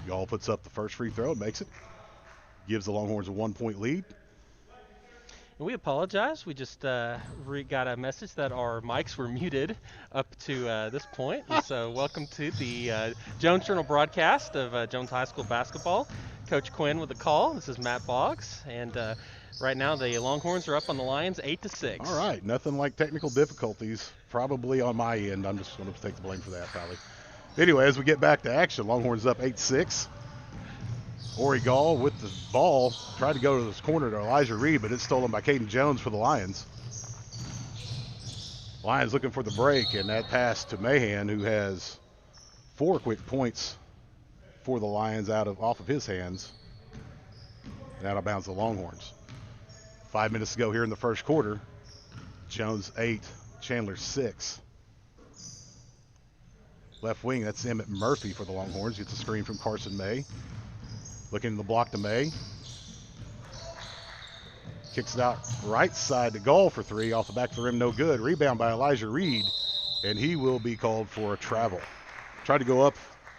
Gall puts up the first free throw and makes it. Gives the Longhorns a 1-point lead. And we apologize. We just got a message that our mics were muted up to this point. And so, welcome to the Jones Journal broadcast of Jones High School basketball. Coach Quinn with the call. This is Matt Boggs, and right now the Longhorns are up on the Lions 8-6. All right, nothing like technical difficulties. Probably on my end. I'm just going to take the blame for that, probably. Anyway, as we get back to action, Longhorns up 8-6. Ori Gall with the ball tried to go to this corner to Elijah Reed, but it's stolen by Caden Jones for the Lions. Lions looking for the break, and that pass to Mahan, who has 4 quick points for the Lions off of his hands, and out of bounds the Longhorns. 5 minutes to go here in the first quarter. Jones 8, Chandler 6. Left wing, that's Emmett Murphy for the Longhorns. Gets a screen from Carson May. Looking in the block to May. Kicks it out right side to Gall for 3. Off the back of the rim, no good. Rebound by Elijah Reed, and he will be called for a travel. Tried to go up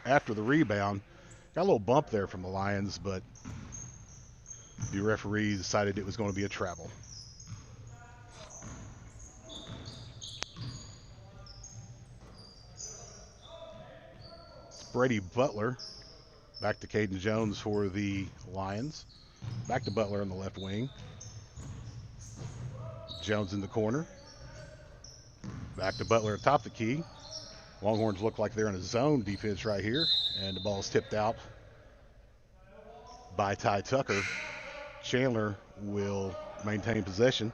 after the rebound. Got a little bump there from the Lions, but the referee decided it was going to be a travel. Brady Butler back to Caden Jones for the Lions. Back to Butler on the left wing. Jones in the corner. Back to Butler atop the key. Longhorns look like they're in a zone defense right here, and the ball's tipped out by Ty Tucker. Chandler will maintain possession.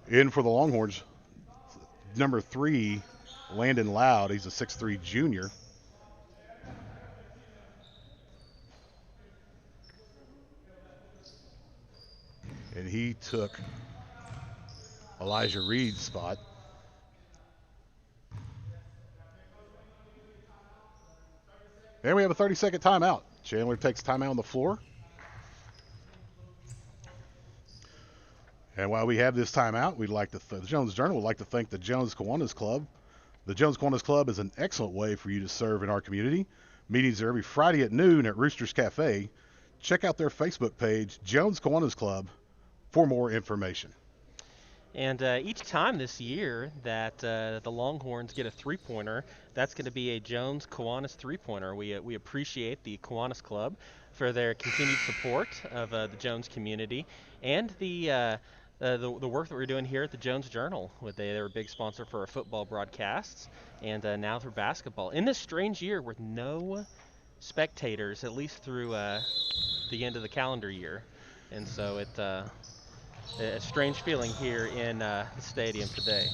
In for the Longhorns, number 3, Landon Loud. He's a 6'3 junior. And he took Elijah Reed's spot. And we have a 30-second timeout. Chandler takes timeout on the floor. And while we have this timeout, the Jones Journal would like to thank the Jones Kiwanis Club. The Jones Kiwanis Club is an excellent way for you to serve in our community. Meetings are every Friday at noon at Rooster's Cafe. Check out their Facebook page, Jones Kiwanis Club, for more information. And each time this year that the Longhorns get a three-pointer, that's going to be a Jones Kiwanis three-pointer. We appreciate the Kiwanis Club for their continued support of the Jones community and the work that we're doing here at the Jones Journal. They're a big sponsor for our football broadcasts and now for basketball. In this strange year with no spectators, at least through the end of the calendar year. And so a strange feeling here in the stadium today.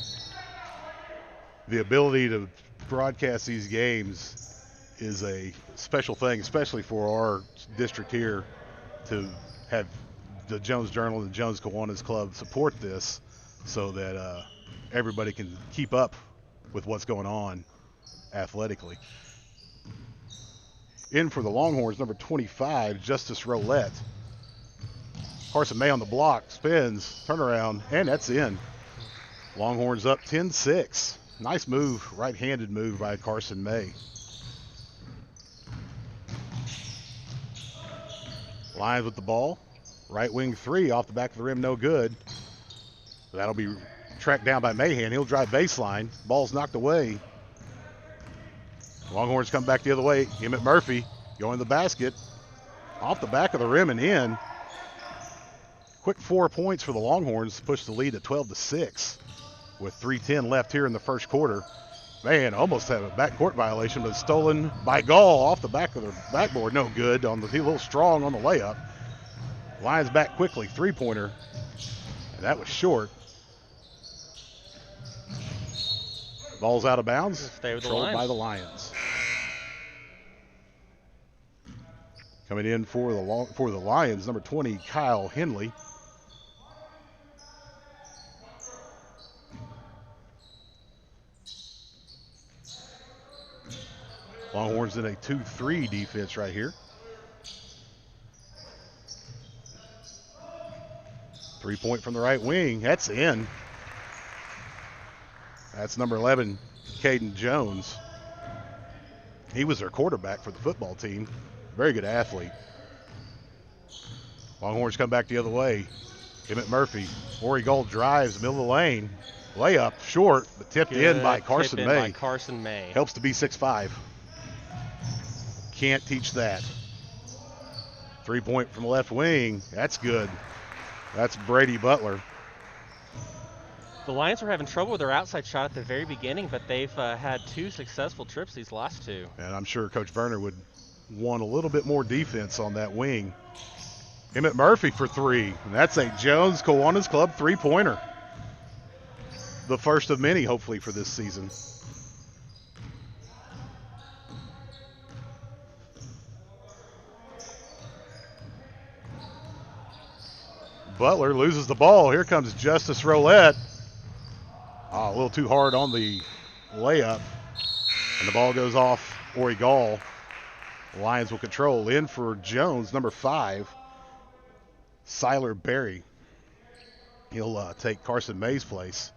The ability to broadcast these games is a special thing, especially for our district here, to have the Jones Journal and the Jones Kiwanis Club support this so that everybody can keep up with what's going on athletically. In for the Longhorns, number 25, Justice Roulette. Carson May on the block, spins, turnaround, and that's in. Longhorns up 10-6. Nice move, right-handed move by Carson May. Lions with the ball. Right wing 3 off the back of the rim, no good. That'll be tracked down by Mahan. He'll drive baseline. Ball's knocked away. Longhorns come back the other way. Emmett Murphy going to the basket. Off the back of the rim and in. Quick 4 points for the Longhorns, push the lead at 12-6 with 3:10 left here in the first quarter. Man, almost had a backcourt violation, but stolen by Gall off the back of the backboard. No good. A little strong on the layup. Lions back quickly, three-pointer, and that was short. Ball's out of bounds, controlled by the Lions. Coming in for the Lions, number 20, Kyle Henley. Longhorns in a 2-3 defense right here. 3-point from the right wing. That's in. That's number 11, Caden Jones. He was their quarterback for the football team. Very good athlete. Longhorns come back the other way. Emmett Murphy. Ori Gold drives, middle of the lane. Layup, short, but tipped in by Carson tip May. by Carson May. Helps to be 6'5". Can't teach that. 3-point from the left wing. That's good. That's Brady Butler. The Lions were having trouble with their outside shot at the very beginning, but they've had 2 successful trips these last 2. And I'm sure Coach Werner would want a little bit more defense on that wing. Emmett Murphy for 3. And that's a Jones Kiwanis Club 3-pointer. The first of many, hopefully, for this season. Butler loses the ball. Here comes Justice Roulette. A little too hard on the layup. And the ball goes off Ori Gall. The Lions will control. In for Jones, number 5, Siler Berry. He'll take Carson May's place.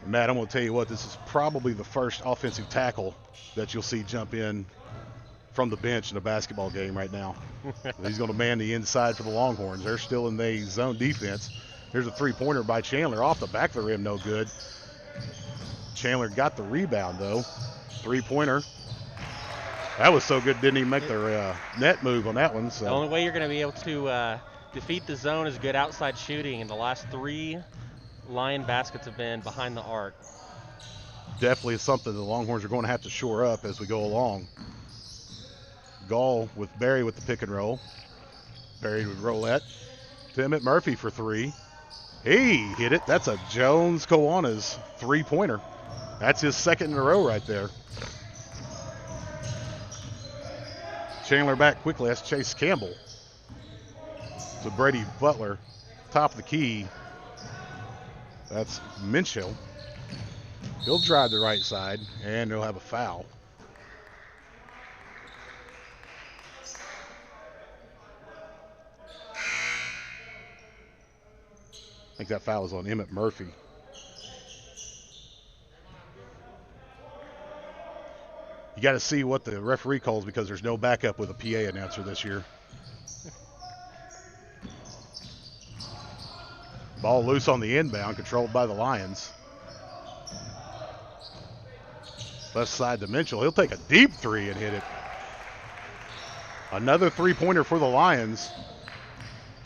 And Matt, I'm going to tell you what, this is probably the first offensive tackle that you'll see jump in from the bench in a basketball game right now. He's going to man the inside for the Longhorns. They're still in the zone defense. Here's a 3-pointer by Chandler off the back of the rim, no good. Chandler got the rebound, though. 3-pointer. That was so good, didn't even make their net move on that one. So. The only way you're going to be able to defeat the zone is good outside shooting, and the last 3 Lion baskets have been behind the arc. Definitely something the Longhorns are going to have to shore up as we go along. Gall with Berry with the pick and roll. Berry with Roulette. To Emmett Murphy for 3. He hit it. That's a Jones Kiwanis 3-pointer. That's his second in a row right there. Chandler back quickly. That's Chase Campbell. To Brady Butler. Top of the key. That's Minchell. He'll drive the right side, and he'll have a foul. I think that foul is on Emmett Murphy. You got to see what the referee calls because there's no backup with a PA announcer this year. Ball loose on the inbound, controlled by the Lions. Left side to Mitchell. He'll take a deep 3 and hit it. Another 3-pointer for the Lions.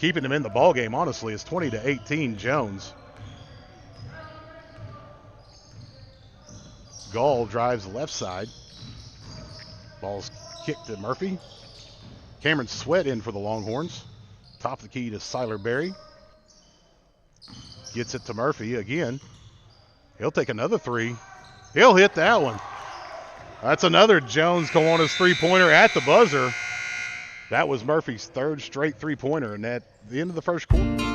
Keeping them in the ball game, honestly, is 20-18 Jones. Gall drives the left side. Ball's kicked to Murphy. Cameron Sweat in for the Longhorns. Top of the key to Siler Berry. Gets it to Murphy again. He'll take another 3. He'll hit that one. That's another Jones Kiwanis 3-pointer at the buzzer. That was Murphy's 3rd straight 3-pointer, and at the end of the first quarter.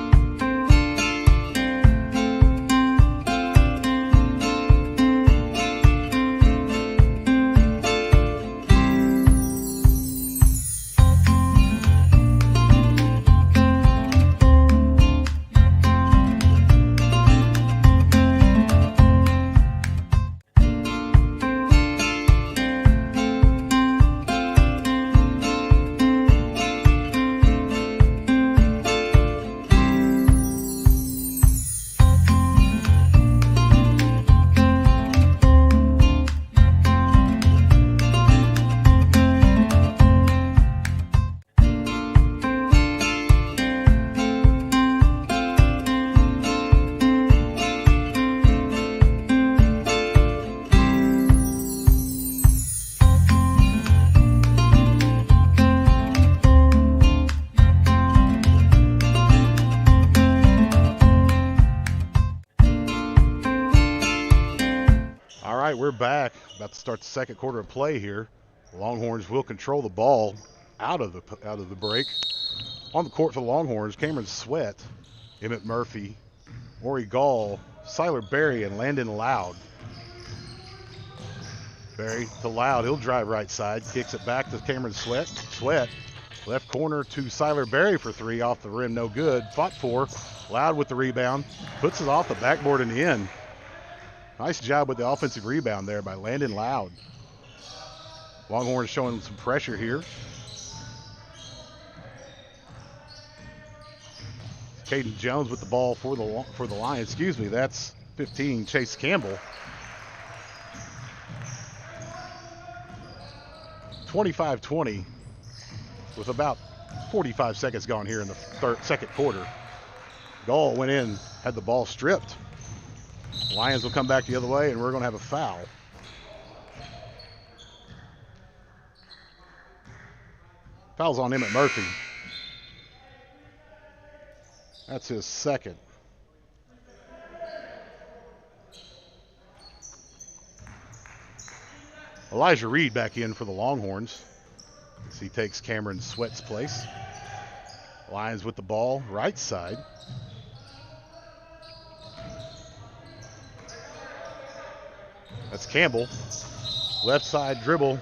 We're back. About to start the second quarter of play here. The Longhorns will control the ball out of the break. On the court for the Longhorns, Cameron Sweat, Emmett Murphy, Ori Gall, Siler Berry, and Landon Loud. Berry to Loud. He'll drive right side. Kicks it back to Cameron Sweat. Sweat. Left corner to Siler Berry for 3. Off the rim, no good. Fought for. Loud with the rebound. Puts it off the backboard and in. Nice job with the offensive rebound there by Landon Loud. Longhorns showing some pressure here. Caden Jones with the ball for the Lions. Excuse me, that's 15, Chase Campbell. 25-20 with about 45 seconds gone here in the second quarter. Gall went in, had the ball stripped. Lions will come back the other way, and we're going to have a foul. Foul's on Emmett Murphy. That's his second. Elijah Reed back in for the Longhorns as he takes Cameron Sweat's place. Lions with the ball, right side. That's Campbell. Left side dribble.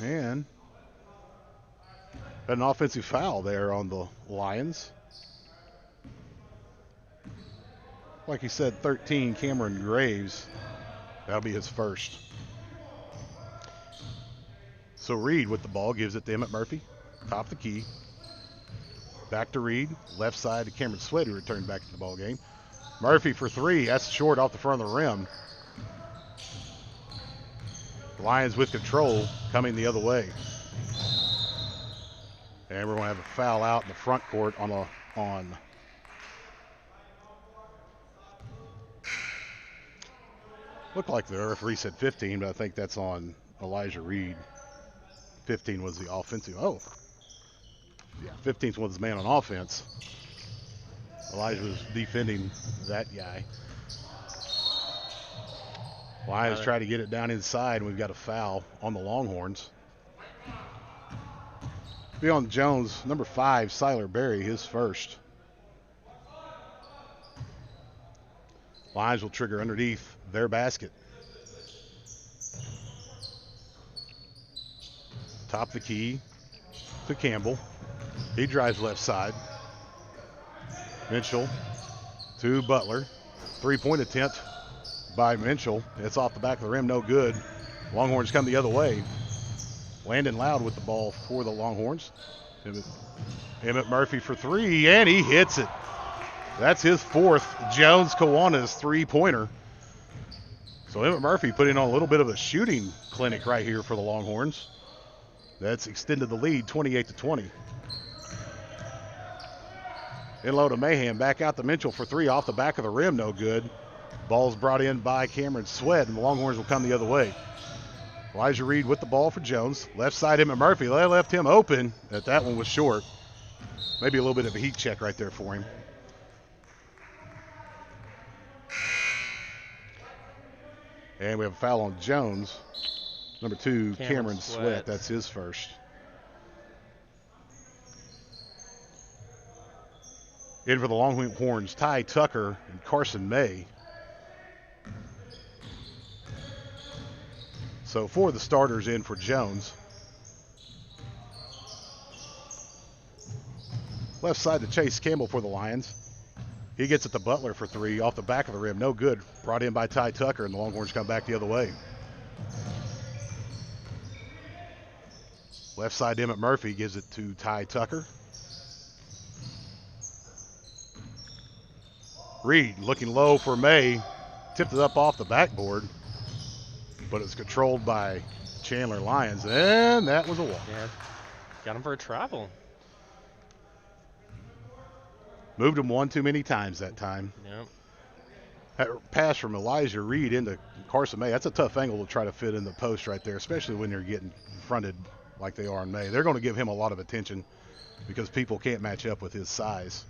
And an offensive foul there on the Lions. Like he said, 13, Cameron Graves. That'll be his first. So Reed with the ball gives it to Emmett Murphy. Top of the key. Back to Reed. Left side to Cameron Sweat, who returned back to the ball game. Murphy for three. That's short off the front of the rim. Lions with control, coming the other way. And we're going to have a foul out in the front court on looked like the referee said 15, but I think that's on Elijah Reed. 15 was the offensive. Oh, yeah, 15th was his man on offense. Elijah was defending that guy. Lions try to get it down inside, and we've got a foul on the Longhorns. Be on Jones, number 5, Siler Berry, his first. Lions will trigger underneath their basket. Top the key to Campbell. He drives left side. Mitchell to Butler. Three-point attempt by Mitchell. It's off the back of the rim, no good. Longhorns come the other way. Landon Loud with the ball for the Longhorns. Emmett Murphy for three, and he hits it. That's his fourth. Jones Kiwanis three-pointer. So Emmett Murphy putting on a little bit of a shooting clinic right here for the Longhorns. That's extended the lead 28-20. In low to Mayhem, back out to Mitchell for three, off the back of the rim, no good. Ball's brought in by Cameron Sweat, and the Longhorns will come the other way. Elijah Reed with the ball for Jones. Left side, Emmett Murphy. They left him open. That one was short. Maybe a little bit of a heat check right there for him. And we have a foul on Jones. Number 2, Cameron Sweat. That's his first. In for the Longhorns, Ty Tucker and Carson May. So 4 of the starters in for Jones. Left side to Chase Campbell for the Lions. He gets it to Butler for three, off the back of the rim, no good. Brought in by Ty Tucker, and the Longhorns come back the other way. Left side, Emmett Murphy gives it to Ty Tucker. Reed looking low for May. Tipped it up off the backboard, but it's controlled by Chandler Lions, and that was a walk. Yeah, got him for a travel. Moved him one too many times that time. Yep. That pass from Elijah Reed into Carson May, that's a tough angle to try to fit in the post right there, especially when you're getting fronted like they are in May. They're going to give him a lot of attention because people can't match up with his size.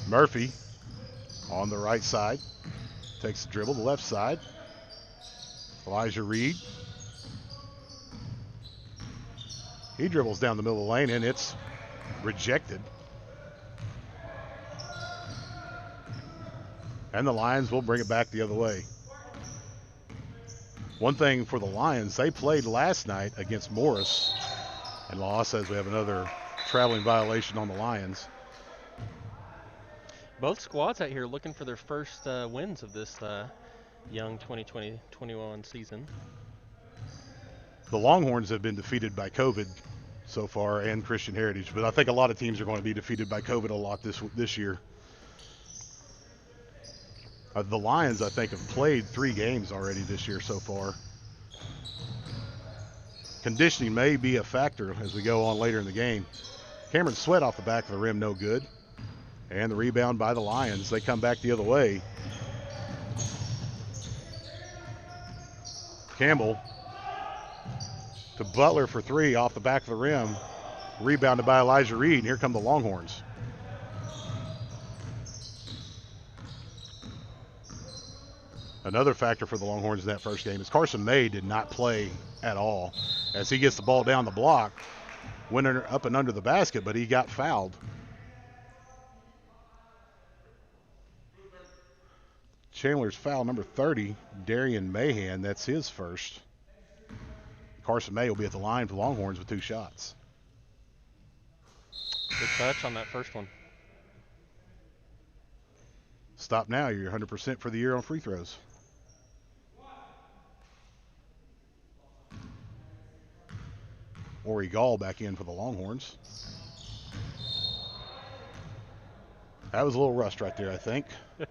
Murphy on the right side. Takes the dribble, the left side. Elijah Reed. He dribbles down the middle of the lane, and it's rejected. And the Lions will bring it back the other way. One thing for the Lions, they played last night against Morris and lost, as we have another traveling violation on the Lions. Both squads out here looking for their first wins of this young 2020-21 season. the Longhorns have been defeated by COVID so far and Christian Heritage, but I think a lot of teams are going to be defeated by COVID a lot this year. The Lions, I think, have played 3 games already this year so far. Conditioning may be a factor as we go on later in the game. Cameron Sweat off the back of the rim, no good. And the rebound by the Lions. They come back the other way. Campbell to Butler for 3 off the back of the rim. Rebounded by Elijah Reed, and here come the Longhorns. Another factor for the Longhorns in that first game is Carson May did not play at all. As he gets the ball down the block, went up and under the basket, but he got fouled. Chandler's foul number 30, Darian Mahan, that's his first. Carson May will be at the line for the Longhorns with 2 shots. Good touch on that first one. Stop now, you're 100% for the year on free throws. Ori Gall back in for the Longhorns. That was a little rust right there, I think. The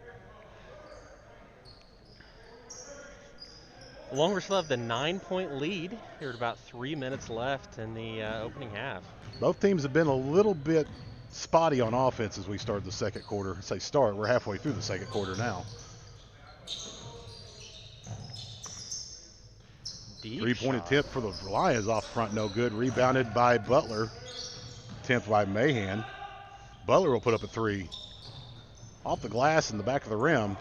Longhorns still have the 9-point lead here at about 3 minutes left in the opening half. Both teams have been a little bit spotty on offense as we start the second quarter. I say start, we're halfway through the second quarter now. Deep 3-point shot. attempt for the Lions off front, no good. Rebounded by Butler. Attempt by Mahan. Butler will put up a 3. Off the glass in the back of the rim.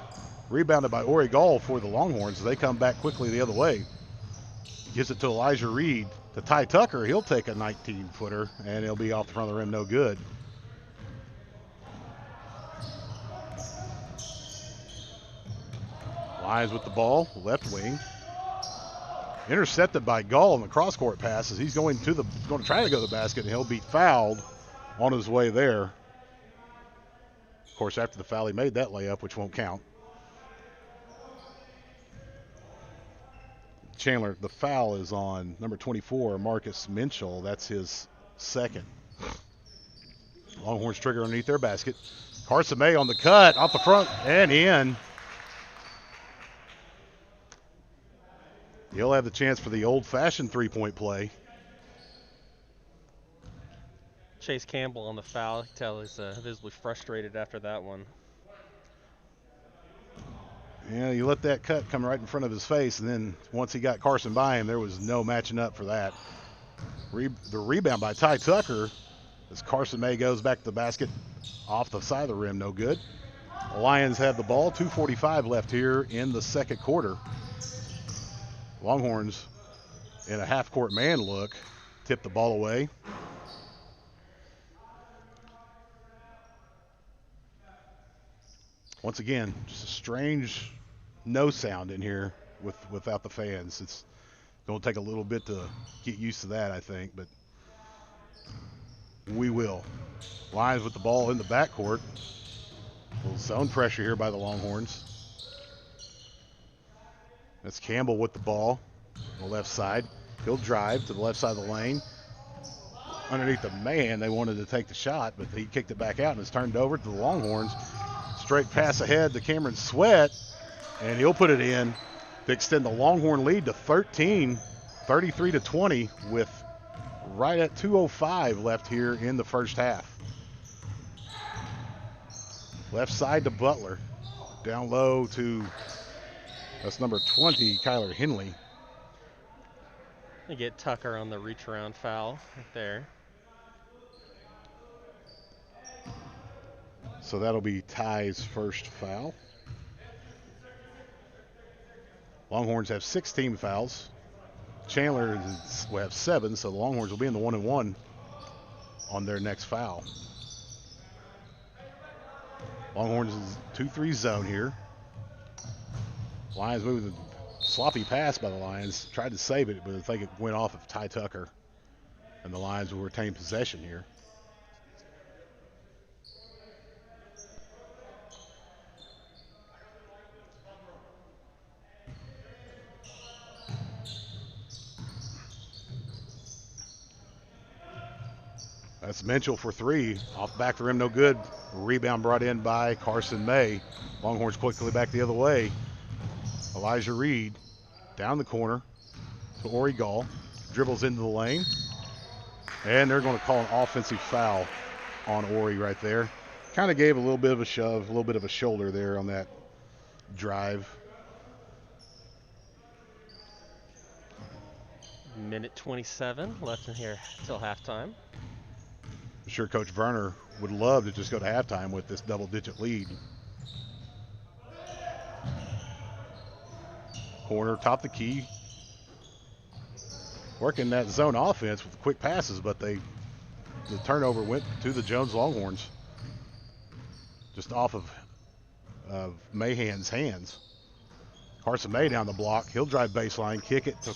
Rebounded by Ori Gall for the Longhorns. They come back quickly the other way. Gives it to Elijah Reed. To Ty Tucker, he'll take a 19-footer, and he'll be off the front of the rim, no good. Lions with the ball, left wing. Intercepted by Gall on the cross-court pass as he's going to try to go to the basket, and he'll be fouled on his way there. Of course, after the foul, he made that layup, which won't count. Chandler, the foul is on number 24, Marcus Minchell. That's his second. Longhorns trigger underneath their basket. Carson May on the cut, off the front and in. He'll have the chance for the old-fashioned 3-point play. Chase Campbell on the foul. You can tell he's visibly frustrated after that one. Yeah, you let that cut come right in front of his face, and then once he got Carson by him, there was no matching up for that. The rebound by Ty Tucker as Carson May goes back to the basket off the side of the rim, no good. The Lions have the ball, 2:45 left here in the second quarter. Longhorns in a half-court man look, tip the ball away. Once again, just a strange no sound in here without the fans. It's going to take a little bit to get used to that, I think, but we will. Lions with the ball in the backcourt. A little zone pressure here by the Longhorns. That's Campbell with the ball on the left side. He'll drive to the left side of the lane. Underneath the man, they wanted to take the shot, but he kicked it back out and it's turned over to the Longhorns. Straight pass ahead to Cameron Sweat, and he'll put it in to extend the Longhorn lead to 13, 33-20, with right at 2:05 left here in the first half. Left side to Butler. Down low to, that's number 20, Kyler Henley. You get Tucker on the reach around foul right there. So that'll be Ty's first foul. Longhorns have 6 team fouls. Chandler will have 7, so the Longhorns will be in the 1-and-1 on their next foul. Longhorns is 2-3 zone here. Lions moving a sloppy pass by the Lions. Tried to save it, but I think it went off of Ty Tucker. And the Lions will retain possession here. That's Mitchell for three. Off the back of the rim, no good. Rebound brought in by Carson May. Longhorns quickly back the other way. Elijah Reed down the corner to Ori Gall. Dribbles into the lane. And they're going to call an offensive foul on Ori right there. Kind of gave a little bit of a shove, a little bit of a shoulder there on that drive. Minute 27 left in here till halftime. I'm sure Coach Werner would love to just go to halftime with this double-digit lead. Corner, top the key. Working that zone offense with quick passes, but the turnover went to the Jones Longhorns. Just off of Mahan's hands. Carson May down the block. He'll drive baseline, kick it to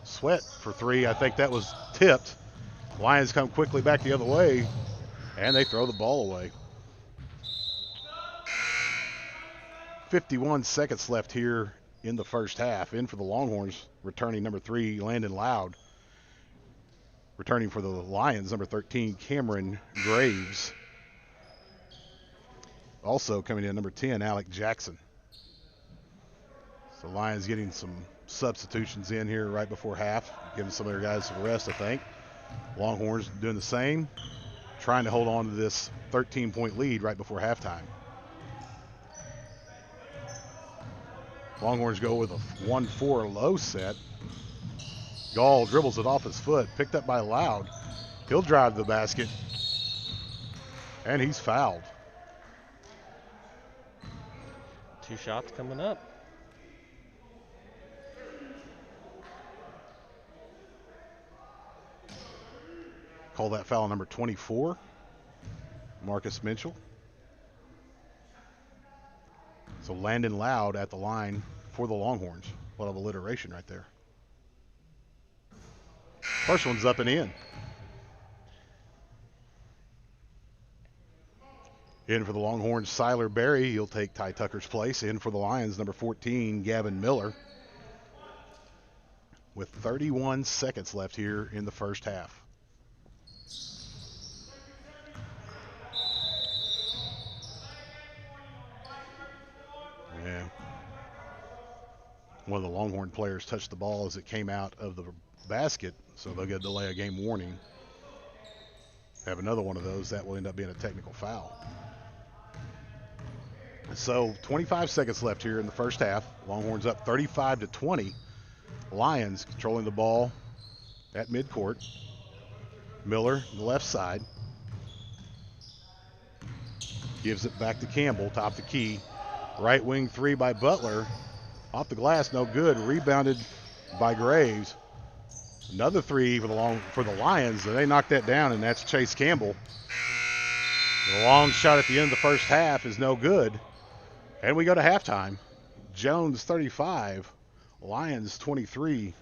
Sweat for three. I think that was tipped. Lions come quickly back the other way, and they throw the ball away. 51 seconds left here in the first half. In for the Longhorns, returning number 3, Landon Loud. Returning for the Lions, number 13, Cameron Graves. Also coming in, number 10, Alec Jackson. So Lions getting some substitutions in here right before half, giving some of their guys some rest, I think. Longhorns doing the same, trying to hold on to this 13-point lead right before halftime. Longhorns go with a 1-4 low set. Gall dribbles it off his foot, picked up by Loud. He'll drive to the basket, and he's fouled. 2 shots coming up. Call that foul number 24, Marcus Mitchell. So Landon Loud at the line for the Longhorns. A lot of alliteration right there. First one's up and in. In for the Longhorns, Siler Berry. He'll take Ty Tucker's place. In for the Lions, number 14, Gavin Miller. With 31 seconds left here in the first half. Yeah. One of the Longhorn players touched the ball as it came out of the basket, so they'll get a delay of game warning. Have another one of those, that will end up being a technical foul. So 25 seconds left here in the first half. Longhorns up 35-20. Lions controlling the ball at midcourt. Miller, the left side. Gives it back to Campbell, top the key. Right wing three by Butler. Off the glass, no good. Rebounded by Graves. Another three for the Lions, and they knocked that down, and that's Chase Campbell. The long shot at the end of the first half is no good. And we go to halftime. Jones 35, Lions 23.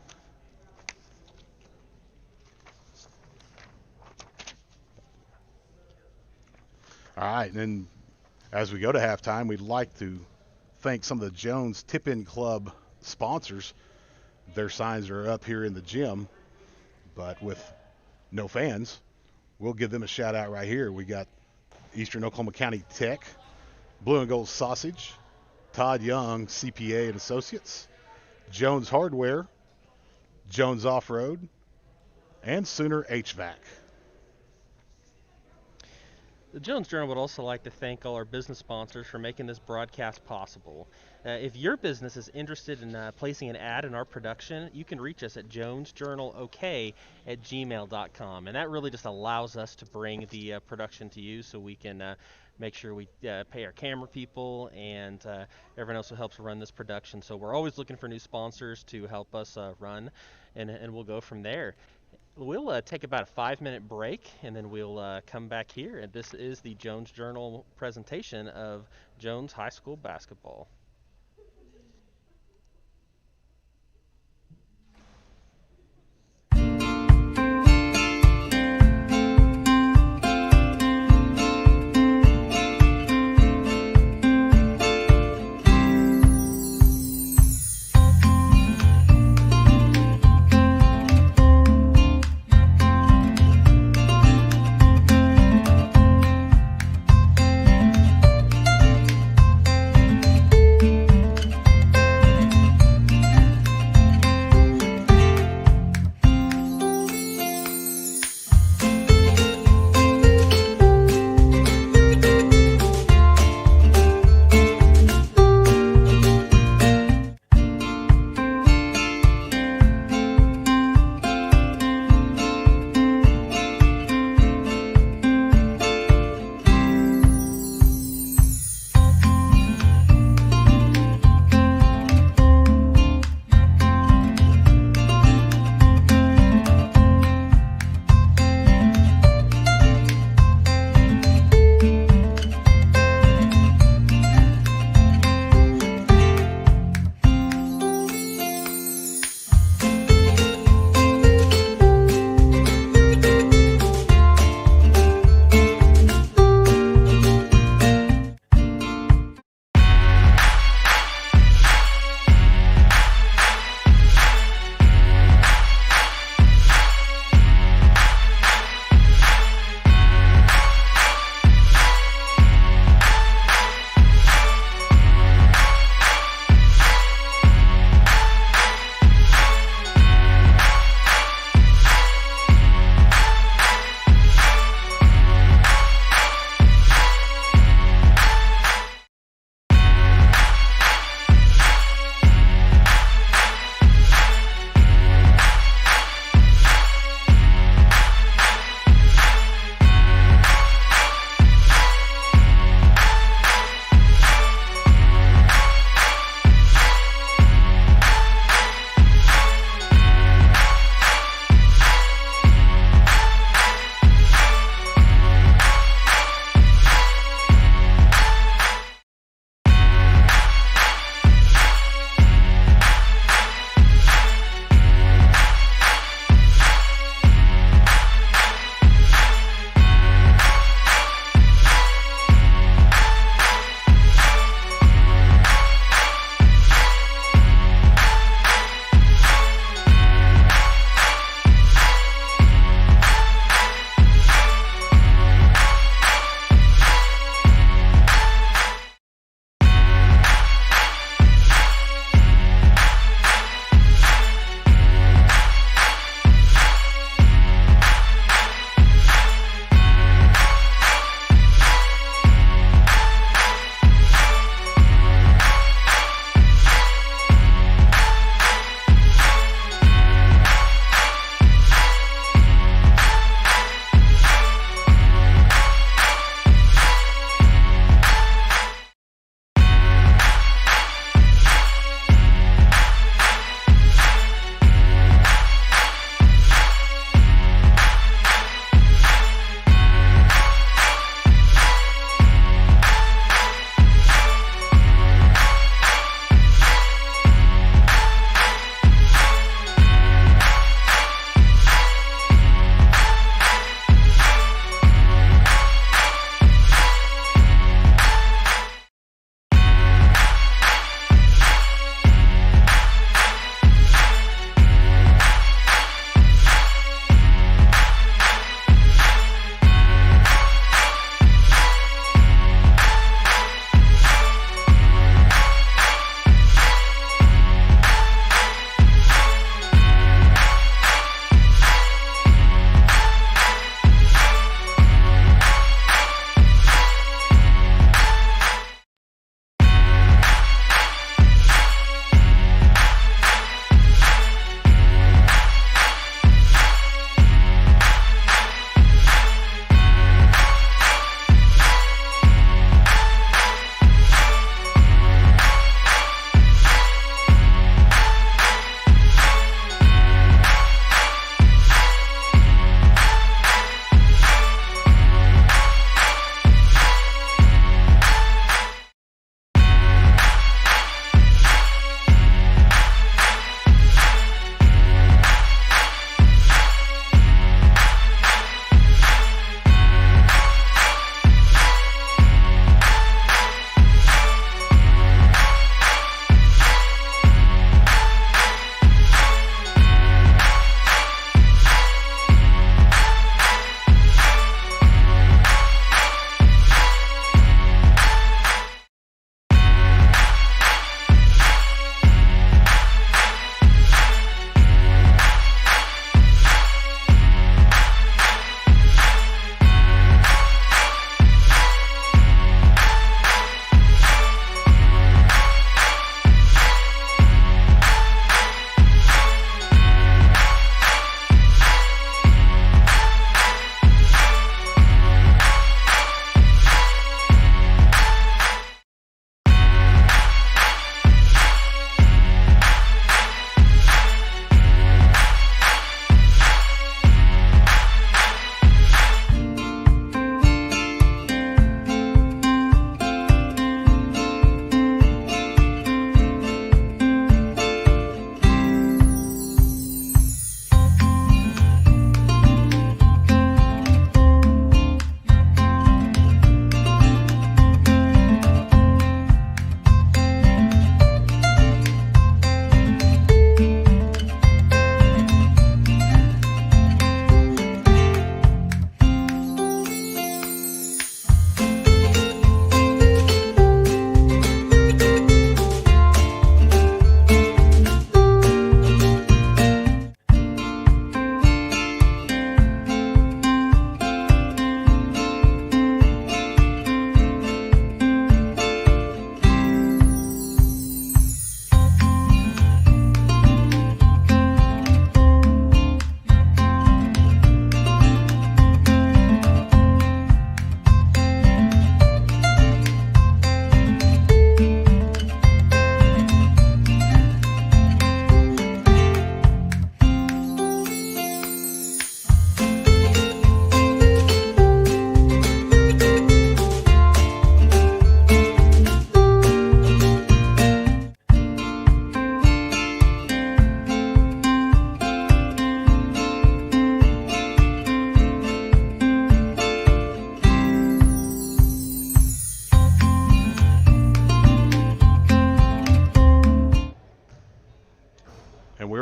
All right, and then as we go to halftime, we'd like to thank some of the Jones Tip-In Club sponsors. Their signs are up here in the gym, but with no fans, we'll give them a shout out right here. We got Eastern Oklahoma County Tech, Blue and Gold Sausage, Todd Young, CPA and Associates, Jones Hardware, Jones Off-Road, and Sooner HVAC. The Jones Journal would also like to thank all our business sponsors for making this broadcast possible. If your business is interested in placing an ad in our production, you can reach us at jonesjournalok@gmail.com. And that really just allows us to bring the production to you so we can make sure we pay our camera people and everyone else who helps run this production. So we're always looking for new sponsors to help us run, and we'll go from there. We'll take about a 5-minute break, and then we'll come back here. And this is the Jones Journal presentation of Jones High School basketball.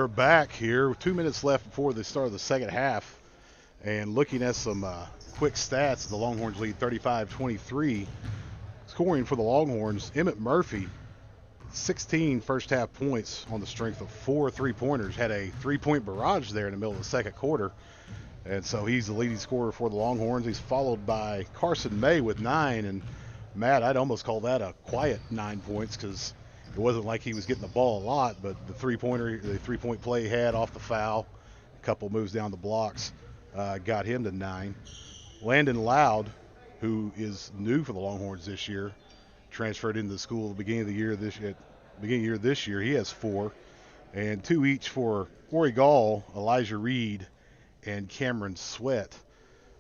We're back here with 2 minutes left before the start of the second half. And looking at some quick stats, the Longhorns lead 35-23. Scoring for the Longhorns, Emmett Murphy, 16 first half points on the strength of 4 3-pointers. Had a 3-point barrage there in the middle of the second quarter. And so he's the leading scorer for the Longhorns. He's followed by Carson May with 9. And Matt, I'd almost call that a quiet 9 points because it wasn't like he was getting the ball a lot, but the 3-point play he had off the foul, a couple moves down the blocks, got him to 9. Landon Loud, who is new for the Longhorns this year, transferred into the school at the beginning of the year this year. He has 4, and 2 each for Corey Gall, Elijah Reed, and Cameron Sweat.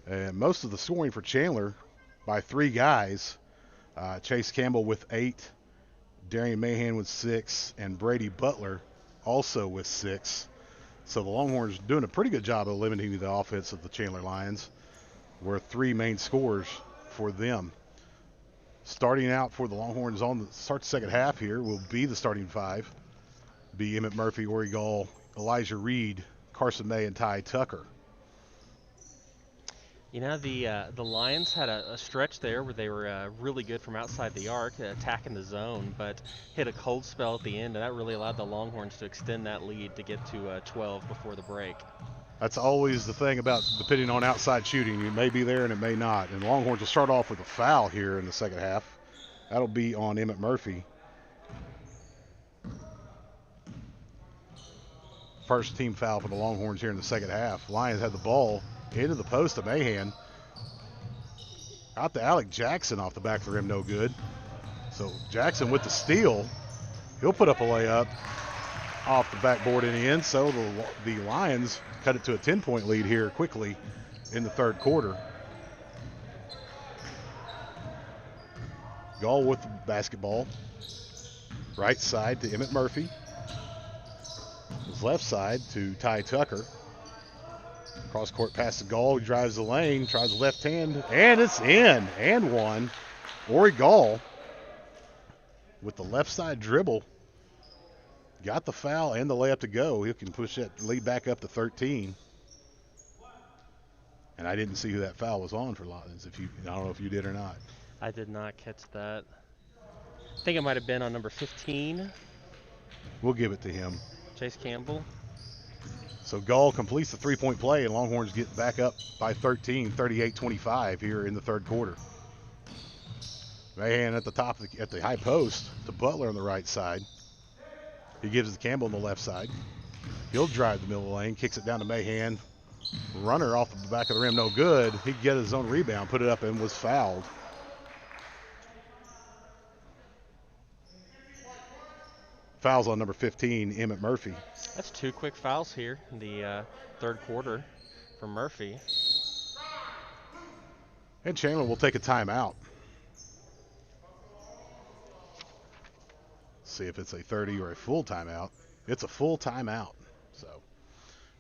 And most of the scoring for Chandler by 3 guys. Chase Campbell with 8, Darian Mahan with 6, and Brady Butler also with 6. So the Longhorns doing a pretty good job of limiting the offense of the Chandler Lions. We're 3 main scorers for them. Starting out for the Longhorns on the start the second half here will be the starting 5. Be Emmett Murphy, Ori Gall, Elijah Reed, Carson May, and Ty Tucker. You know, the Lions had a stretch there where they were really good from outside the arc, attacking the zone, but hit a cold spell at the end, and that really allowed the Longhorns to extend that lead to get to 12 before the break. That's always the thing about depending on outside shooting. It may be there and it may not. And the Longhorns will start off with a foul here in the second half. That'll be on Emmett Murphy. First team foul for the Longhorns here in the second half. Lions had the ball into the post of Mahan. Out to Alec Jackson off the back of the rim, no good. So Jackson with the steal. He'll put up a layup off the backboard and in. So the Lions cut it to a 10-point lead here quickly in the third quarter. Gall with the basketball. Right side to Emmett Murphy. His left side to Ty Tucker. Cross court pass to Gall. He drives the lane, tries the left hand, and it's in. And one. Ori Gall with the left side dribble. Got the foul and the layup to go. He can push that lead back up to 13. And I didn't see who that foul was on for Lions. I don't know if you did or not. I did not catch that. I think it might have been on number 15. We'll give it to him. Chase Campbell. So Gall completes the 3-point play, and Longhorns get back up by 13, 38-25 here in the third quarter. Mahan at the top, at the high post to Butler on the right side. He gives it to Campbell on the left side. He'll drive the middle of the lane, kicks it down to Mahan. Runner off the back of the rim, no good. He get his own rebound, put it up, and was fouled. Fouls on number 15, Emmett Murphy. That's 2 quick fouls here in the third quarter for Murphy. And Chandler will take a timeout. See if it's a 30 or a full timeout. It's a full timeout. So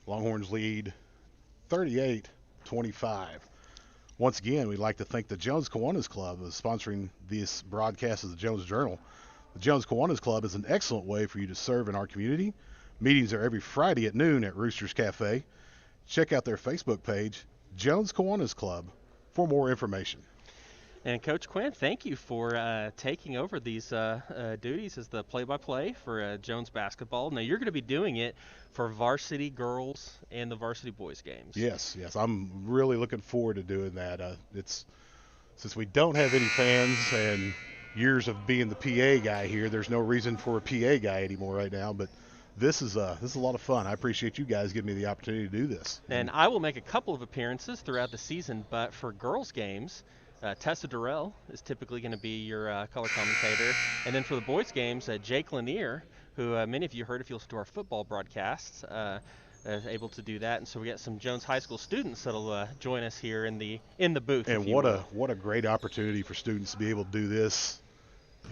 Longhorns lead 38-25. Once again, we'd like to thank the Jones Kiwanis Club is sponsoring this broadcast of the Jones Journal. The Jones Kiwanis Club is an excellent way for you to serve in our community. Meetings are every Friday at noon at Rooster's Cafe. Check out their Facebook page, Jones Kiwanis Club, for more information. And Coach Quinn, thank you for taking over these duties as the play-by-play for Jones basketball. Now, you're going to be doing it for varsity girls and the varsity boys games. Yes. I'm really looking forward to doing that. Since we don't have any fans and years of being the PA guy here, there's no reason for a PA guy anymore right now, but this is a lot of fun. I appreciate you guys giving me the opportunity to do this. And I will make a couple of appearances throughout the season, but for girls games, Tessa Durrell is typically going to be your color commentator. And then for the boys games, Jake Lanier, who many of you heard if you listen to our football broadcasts, able to do that. And so we got some Jones High School students that'll join us here in the booth. And what a great opportunity for students to be able to do this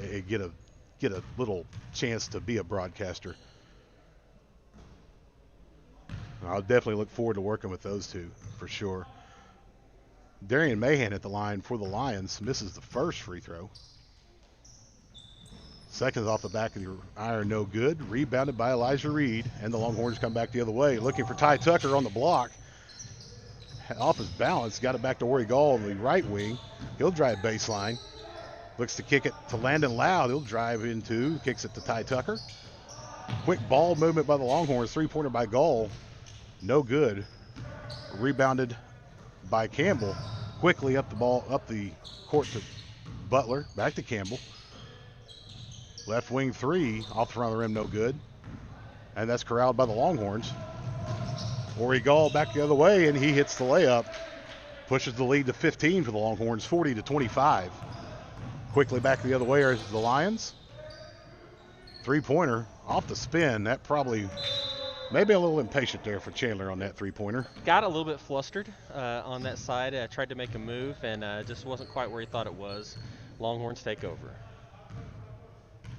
and get a little chance to be a broadcaster. I'll definitely look forward to working with those two for sure. Darian Mahan at the line for the Lions misses the first free throw. Seconds off the back of the iron, no good. Rebounded by Elijah Reed, and the Longhorns come back the other way. Looking for Ty Tucker on the block. Off his balance, got it back to Ori Gall on the right wing. He'll drive baseline. Looks to kick it to Landon Loud. He'll drive into, kicks it to Ty Tucker. Quick ball movement by the Longhorns. Three-pointer by Gall. No good. Rebounded by Campbell. Quickly up the court to Butler. Back to Campbell. Left wing three, off the front of the rim, no good. And that's corralled by the Longhorns. Ori Gall back the other way, and he hits the layup. Pushes the lead to 15 for the Longhorns, 40-25. Quickly back the other way are the Lions. Three-pointer off the spin. That probably, maybe a little impatient there for Chandler on that three-pointer. Got a little bit flustered on that side. Tried to make a move and just wasn't quite where he thought it was. Longhorns take over.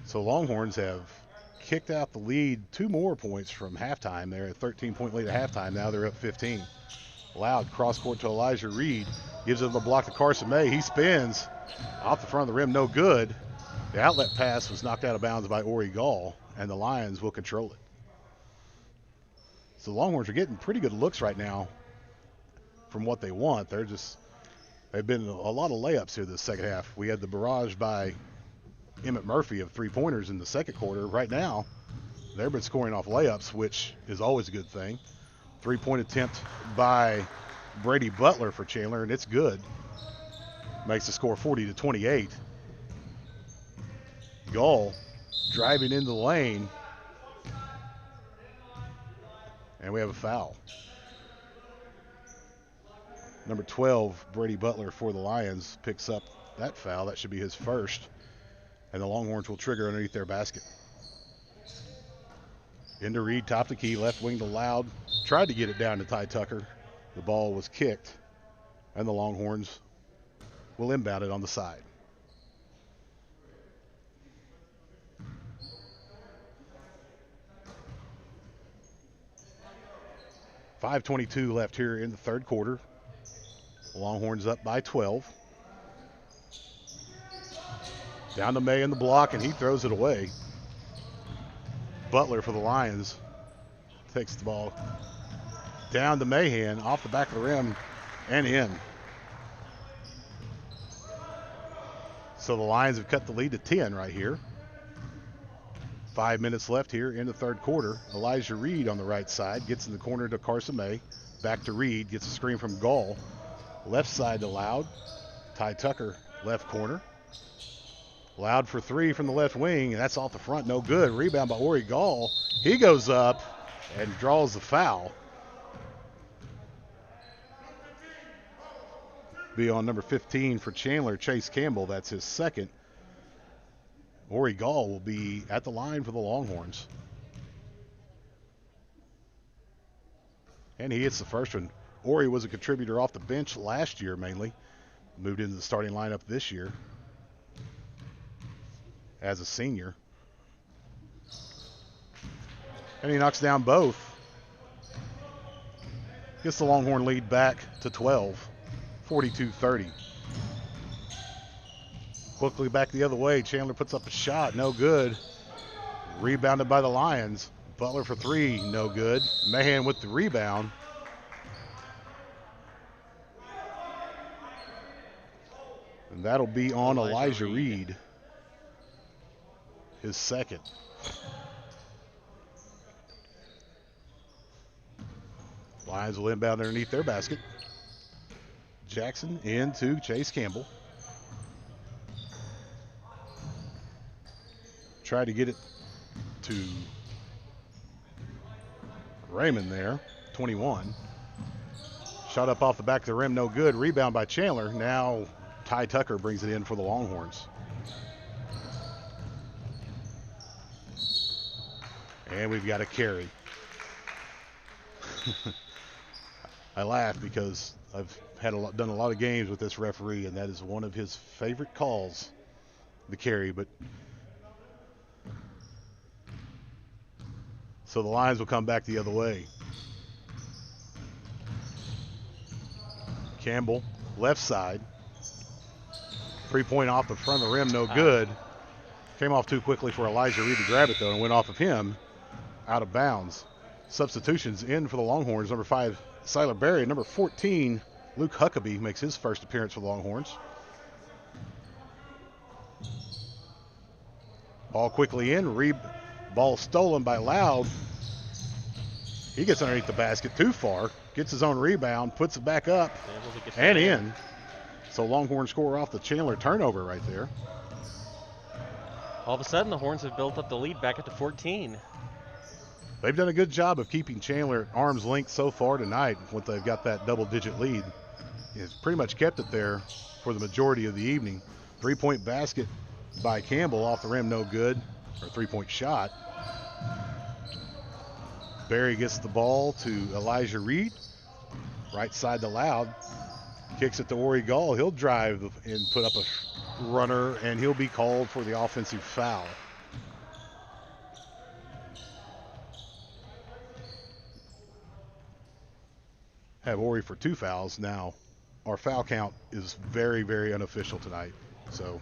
So Longhorns have kicked out the lead 2 more points from halftime. They're at 13-point lead at halftime. Now they're up 15. Loud cross-court to Elijah Reed. Gives it the block to Carson May. He spins off the front of the rim, no good. The outlet pass was knocked out of bounds by Ori Gall, and the Lions will control it. So the Longhorns are getting pretty good looks right now from what they want. They've been a lot of layups here this second half. We had the barrage by Emmett Murphy of three-pointers in the second quarter. Right now, they've been scoring off layups, which is always a good thing. Three-point attempt by Brady Butler for Chandler, and it's good. Makes the score 40-28. Gall driving into the lane. And we have a foul. Number 12, Brady Butler for the Lions, picks up that foul. That should be his first. And the Longhorns will trigger underneath their basket. Into Reed, top the key, left wing to Loud. Tried to get it down to Ty Tucker. The ball was kicked, and the Longhorns will inbound it on the side. .5:22 left here in the third quarter. Longhorns up by 12. Down to May in the block, and he throws it away. Butler for the Lions takes the ball down to Mahan, off the back of the rim, and in. So the Lions have cut the lead to 10 right here. 5 minutes left here in the third quarter. Elijah Reed on the right side gets in the corner to Carson May. Back to Reed, gets a screen from Gall. Left side to Loud. Ty Tucker, left corner. Loud for three from the left wing, and that's off the front, no good. Rebound by Ori Gall. He goes up and draws the foul. Be on number 15 for Chandler, Chase Campbell. That's his second. Ori Gall will be at the line for the Longhorns. And he hits the first one. Ori was a contributor off the bench last year mainly. Moved into the starting lineup this year as a senior. And he knocks down both. Gets the Longhorn lead back to 12, 42-30. Quickly back the other way. Chandler puts up a shot, no good. Rebounded by the Lions. Butler for three, no good. Mahan with the rebound. And that'll be on Elijah Reed. His second. Lions will inbound underneath their basket. Jackson into Chase Campbell. Try to get it to Raymond there, 21. Shot up off the back of the rim, no good. Rebound by Chandler. Now Ty Tucker brings it in for the Longhorns. And we've got a carry. I laugh because I've done a lot of games with this referee, and that is one of his favorite calls, the carry. But so the Lions will come back the other way. Campbell, left side. 3-point off the front of the rim, no good. Came off too quickly for Elijah Reed to grab it, though, and went off of him out of bounds. Substitutions in for the Longhorns. Number 5, Siler Berry. Number 14, Luke Huckabee makes his first appearance for the Longhorns. Ball quickly in. Ball stolen by Loud. He gets underneath the basket too far. Gets his own rebound. Puts it back up and in. So Longhorns score off the Chandler turnover right there. All of a sudden, the Horns have built up the lead back up to 14. They've done a good job of keeping Chandler at arm's length so far tonight when they've got that double-digit lead. It's pretty much kept it there for the majority of the evening. 3-point basket by Campbell off the rim, no good, or 3-point shot. Berry gets the ball to Elijah Reed, right side to Loud. Kicks it to Ori Gall. He'll drive and put up a runner, and he'll be called for the offensive foul. Have Ori for 2 fouls. Now, our foul count is very, very unofficial tonight. So,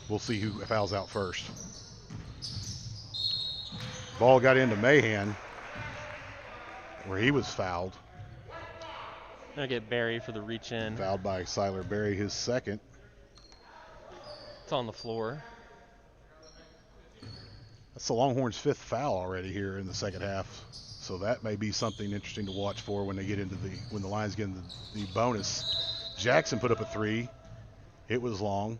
we'll see who fouls out first. Ball got into Mahan, where he was fouled. Gonna get Berry for the reach in. Fouled by Siler Berry, his second. It's on the floor. That's the Longhorns' 5th foul already here in the second half. So that may be something interesting to watch for when they get into when the Lions get into the bonus. Jackson put up a 3. It was long,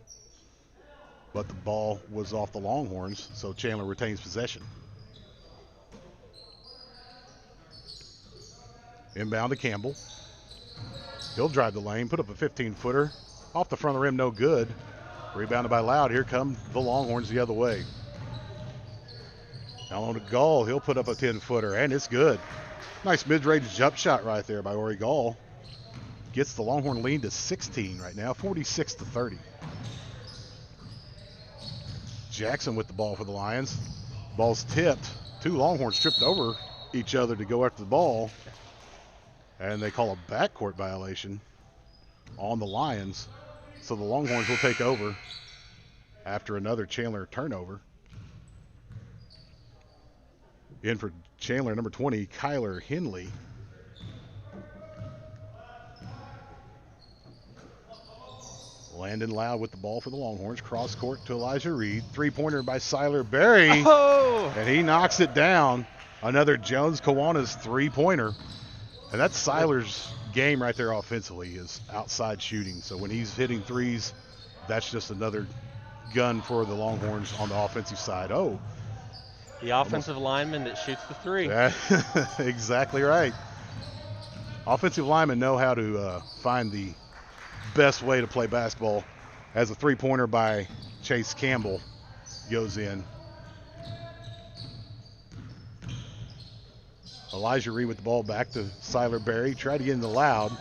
but the ball was off the Longhorns, so Chandler retains possession. Inbound to Campbell. He'll drive the lane, put up a 15-footer. Off the front of the rim, no good. Rebounded by Loud. Here come the Longhorns the other way. Now on to Gall. He'll put up a 10-footer, and it's good. Nice mid-range jump shot right there by Ori Gall. Gets the Longhorn lead to 16 right now, 46-30. Jackson with the ball for the Lions. Ball's tipped. 2 Longhorns tripped over each other to go after the ball. And they call a backcourt violation on the Lions. So the Longhorns will take over after another Chandler turnover. In for Chandler, number 20, Kyler Henley. Landon Loud with the ball for the Longhorns. Cross court to Elijah Reed. 3-pointer by Siler Berry. Oh! And he knocks it down. Another Jones Kiwanis 3-pointer. And that's Siler's game right there offensively, is outside shooting. So when he's hitting threes, that's just another gun for the Longhorns on the offensive side. Oh. The offensive lineman that shoots the 3. Exactly right. Offensive linemen know how to find the best way to play basketball, as a 3-pointer by Chase Campbell goes in. Elijah Reed with the ball back to Siler Berry. Tried to get into Loud.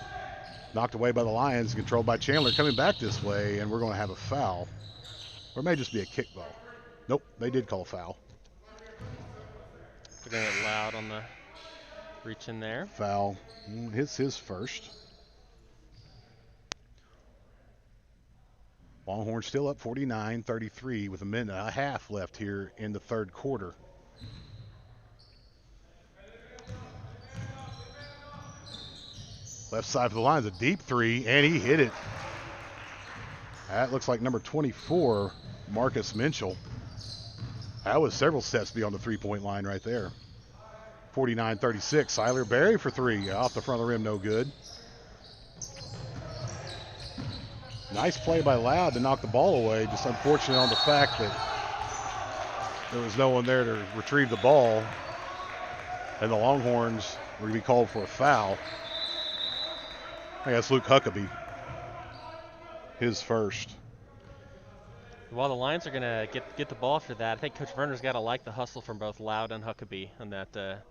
Knocked away by the Lions. Controlled by Chandler. Coming back this way, and we're going to have a foul. Or it may just be a kickball. Nope, they did call a foul. They're going to get Loud on the reach in there. Foul. It's his first. Longhorns still up 49-33 with a minute and a half left here in the third quarter. Left side for the Lions, a deep 3, and he hit it. That looks like number 24, Marcus Minchell. That was several steps beyond the 3-point line right there. 49-36, Siler Berry for 3. Off the front of the rim, no good. Nice play by Loud to knock the ball away. Just unfortunate on the fact that there was no one there to retrieve the ball. And the Longhorns were going to be called for a foul. I think that's Luke Huckabee. His first. While the Lions are going to get the ball after that, I think Coach Verner's got to like the hustle from both Loud and Huckabee on that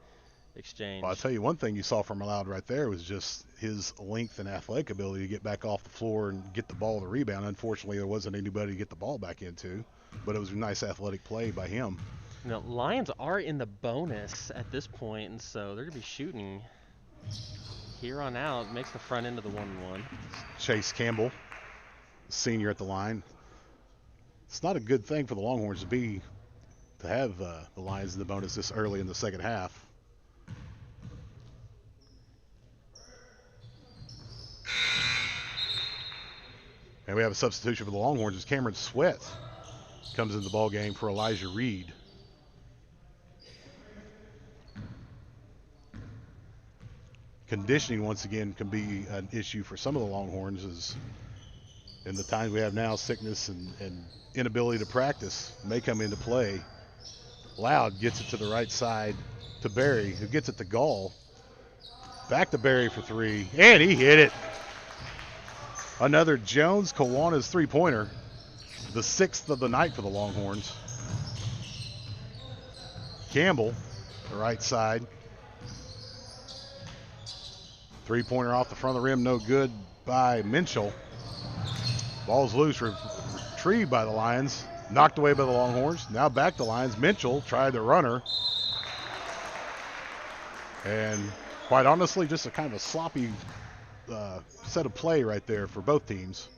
exchange. Well, I'll tell you one thing you saw from Loud right there was just his length and athletic ability to get back off the floor and get the ball to rebound. Unfortunately, there wasn't anybody to get the ball back into, but it was a nice athletic play by him. You know, Lions are in the bonus at this point, and so they're going to be shooting here on out. Makes the front end of the 1-1. Chase Campbell, senior at the line. It's not a good thing for the Longhorns to have the Lions in the bonus this early in the second half. And we have a substitution for the Longhorns as Cameron Sweat comes into the ball game for Elijah Reed. Conditioning once again can be an issue for some of the Longhorns, as in the times we have now, sickness and inability to practice may come into play. Loud gets it to the right side to Berry, who gets it to Gall. Back to Berry for three, and he hit it. Another Jones Kiwanis three-pointer, the 6th of the night for the Longhorns. Campbell, the right side. Three-pointer off the front of the rim, no good by Minchell. Ball's loose, retrieved by the Lions. Knocked away by the Longhorns. Now back to Lions. Minchell tried the runner. And quite honestly, just a kind of a sloppy set of play right there for both teams.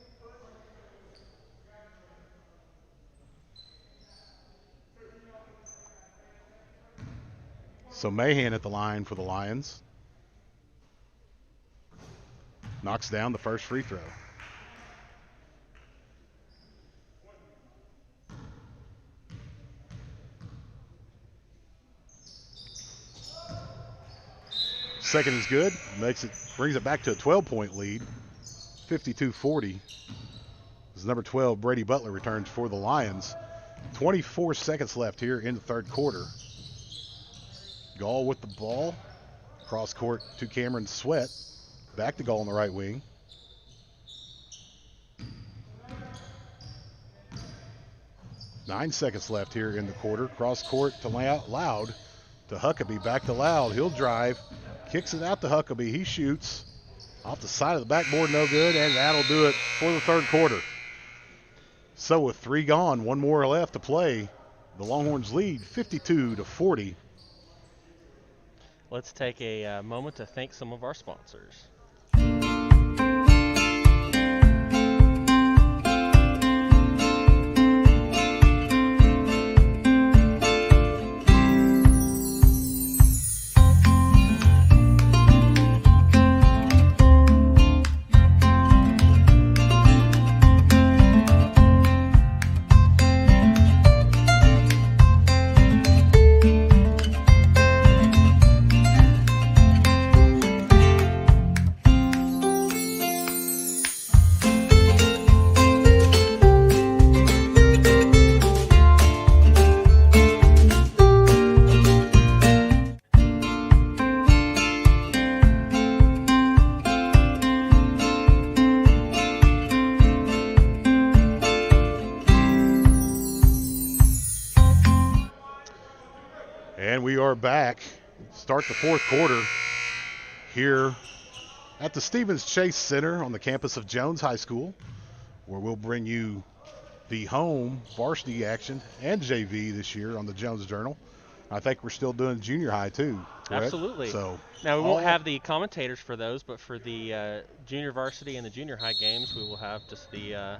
So Mahan at the line for the Lions. Knocks down the first free throw. Second is good. Brings it back to a 12-point lead. 52-40. As number 12, Brady Butler, returns for the Lions. 24 seconds left here in the third quarter. Gall with the ball. Cross court to Cameron Sweat. Back to Gall on the right wing. Nine seconds left here in the quarter. Cross court to Loud. To Huckabee. Back to Loud. He'll drive. Kicks it out to Huckabee. He shoots. Off the side of the backboard, no good. And that'll do it for the third quarter. So with three gone, one more left to play. The Longhorns lead 52-40. Let's take a moment to thank some of our sponsors. And we are back. Start the fourth quarter here at the Stevens Chase Center on the campus of Jones High School, where we'll bring you the home varsity action and JV this year on the Jones Journal. I think we're still doing junior high too, correct? Absolutely. So now we won't have the commentators for those, but for the junior varsity and the junior high games, we will have just the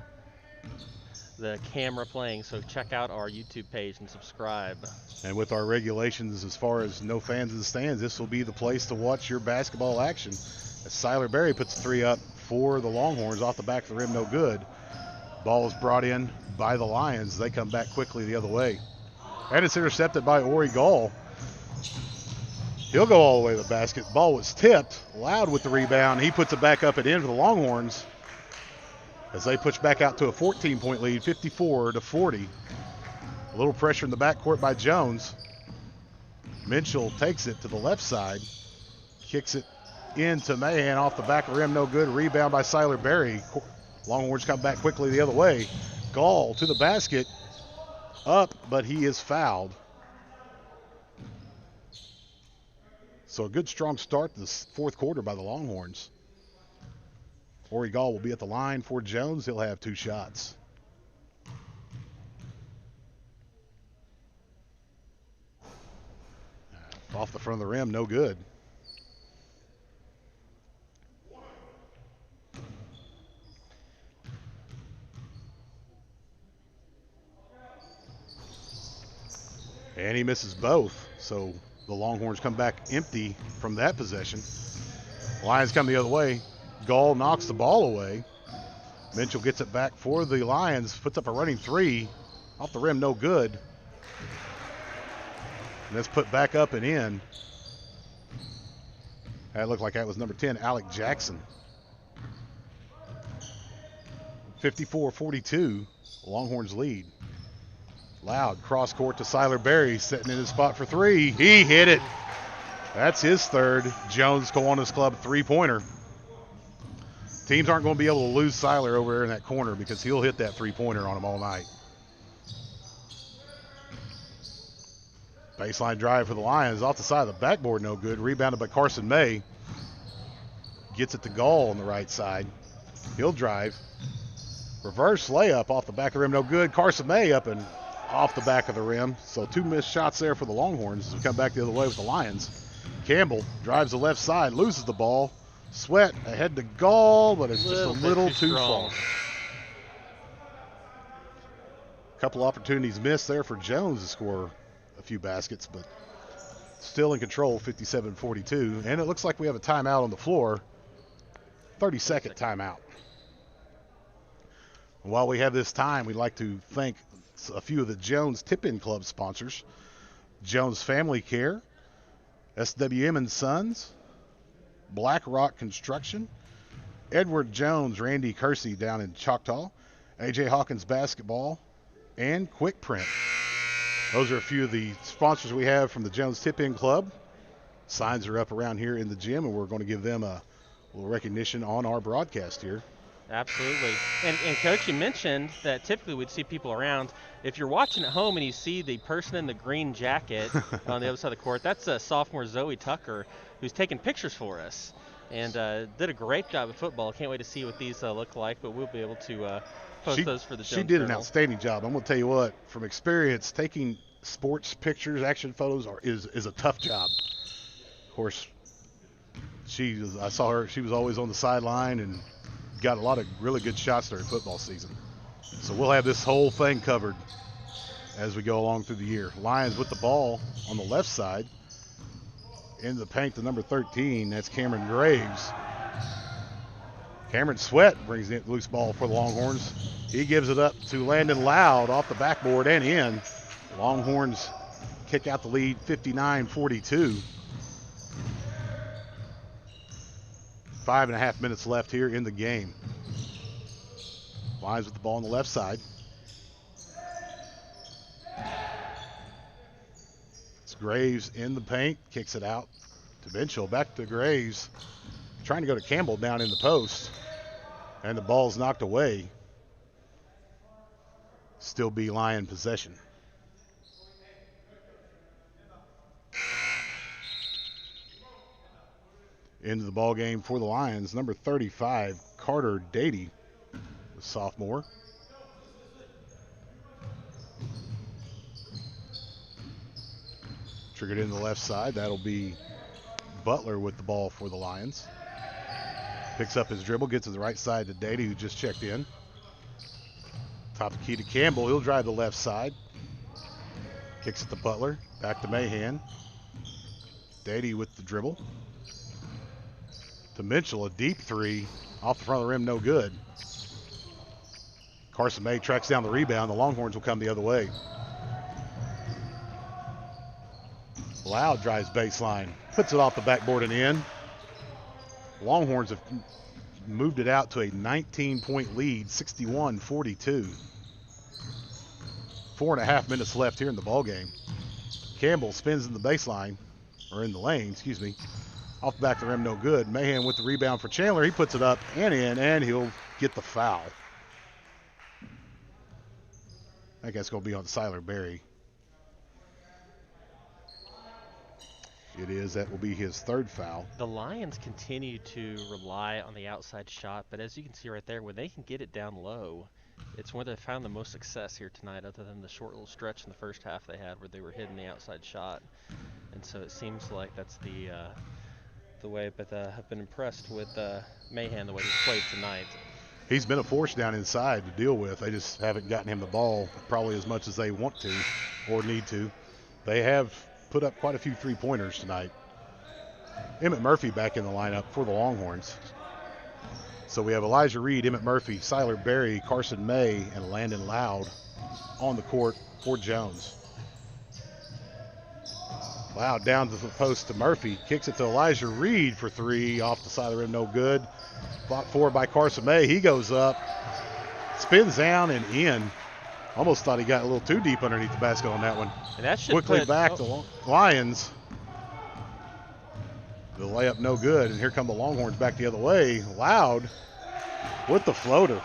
camera playing. So check out our YouTube page and subscribe. And with our regulations as far as no fans in the stands, this will be the place to watch your basketball action. As Siler Berry puts three up for the Longhorns off the back of the rim, no good. Ball is brought in by the Lions. They come back quickly the other way. And it's intercepted by Ori Gall. He'll go all the way to the basket. Ball was tipped. Loud with the rebound. He puts it back up and in for the Longhorns as they push back out to a 14-point lead, 54-40. A little pressure in the backcourt by Jones. Minchell takes it to the left side. Kicks it into Mahan off the back of the rim. No good. Rebound by Siler Berry. Longhorns come back quickly the other way. Gall to the basket. Up, but he is fouled. So a good strong start to this fourth quarter by the Longhorns. Ori Gall will be at the line for Jones. He'll have two shots. Off the front of the rim, no good. And he misses both. So the Longhorns come back empty from that possession. Lions come the other way. Gall knocks the ball away. Mitchell gets it back for the Lions, puts up a running three. Off the rim, no good. And that's put back up and in. That looked like that was number 10, Alec Jackson. 54-42, Longhorns lead. Loud cross court to Siler Berry, sitting in his spot for three. He hit it. That's his third Jones Kiwanis Club three-pointer. Teams aren't going to be able to lose Siler over there in that corner because he'll hit that three-pointer on them all night. Baseline drive for the Lions off the side of the backboard, no good. Rebounded by Carson May. Gets it to Gall on the right side. He'll drive. Reverse layup off the back of the rim, no good. Carson May up and off the back of the rim. So two missed shots there for the Longhorns as we come back the other way with the Lions. Campbell drives the left side, loses the ball. Sweat ahead to Gall, but it's just a little too far. A couple opportunities missed there for Jones to score a few baskets, but still in control, 57-42. And it looks like we have a timeout on the floor, 30-second timeout. And while we have this time, we'd like to thank a few of the Jones Tip-In Club sponsors. Jones Family Care, SWM and Sons, Black Rock Construction, Edward Jones, Randy Kersey down in Choctaw, AJ Hawkins Basketball, and Quick Print. Those are a few of the sponsors we have from the Jones Tip-In Club. Signs are up around here in the gym, and we're going to give them a little recognition on our broadcast here. Absolutely. And Coach, you mentioned that typically we'd see people around. If you're watching at home and you see the person in the green jacket on the other side of the court, that's sophomore Zoe Tucker, who's taking pictures for us and did a great job at football. Can't wait to see what these look like, but we'll be able to post those for the Jones She did an Journal. outstanding job. I'm going to tell you what, from experience, taking sports pictures, action photos is a tough job. Of course, I saw her, she was always on the sideline and got a lot of really good shots during football season. So we'll have this whole thing covered as we go along through the year. Lions with the ball on the left side. Into the paint to number 13. That's Cameron Graves. Cameron Sweat brings the loose ball for the Longhorns. He gives it up to Landon Loud off the backboard and in. Longhorns kick out the lead 59-42. 5.5 minutes left here in the game. Lions with the ball on the left side. It's Graves in the paint, kicks it out to Mitchell, back to Graves. Trying to go to Campbell down in the post, and the ball's knocked away. Still be Lion possession. Into the ball game for the Lions, number 35, Carter Dady, the sophomore. Triggered in the left side. That'll be Butler with the ball for the Lions. Picks up his dribble, gets to the right side to Dady, who just checked in. Top of the key to Campbell. He'll drive the left side. Kicks it to Butler. Back to Mahan. Dady with the dribble. To Mitchell, a deep three. Off the front of the rim, no good. Carson May tracks down the rebound. The Longhorns will come the other way. Loud drives baseline. Puts it off the backboard and in. Longhorns have moved it out to a 19-point lead, 61-42. 4.5 minutes left here in the ballgame. Campbell spins in the baseline, or in the lane, excuse me. Off the back of the rim, no good. Mahan with the rebound for Chandler. He puts it up and in, and he'll get the foul. I think that's going to be on Siler Berry. It is. That will be his third foul. The Lions continue to rely on the outside shot, but as you can see right there, when they can get it down low, it's where they found the most success here tonight, other than the short little stretch in the first half they had where they were hitting the outside shot. And so it seems like that's the way, but I've been impressed with Mahan, the way he's played tonight. He's been a force down inside to deal with. They just haven't gotten him the ball probably as much as they want to or need to. They have put up quite a few three-pointers tonight. Emmett Murphy back in the lineup for the Longhorns. So we have Elijah Reed, Emmett Murphy, Siler Berry, Carson May, and Landon Loud on the court for Jones. Loud down to the post to Murphy. Kicks it to Elijah Reed for three. Off the side of the rim, no good. Blocked forward by Carson May. He goes up, spins down and in. Almost thought he got a little too deep underneath the basket on that one. And that should Quickly back to Lions. The layup no good, and here come the Longhorns back the other way. Loud with the floater.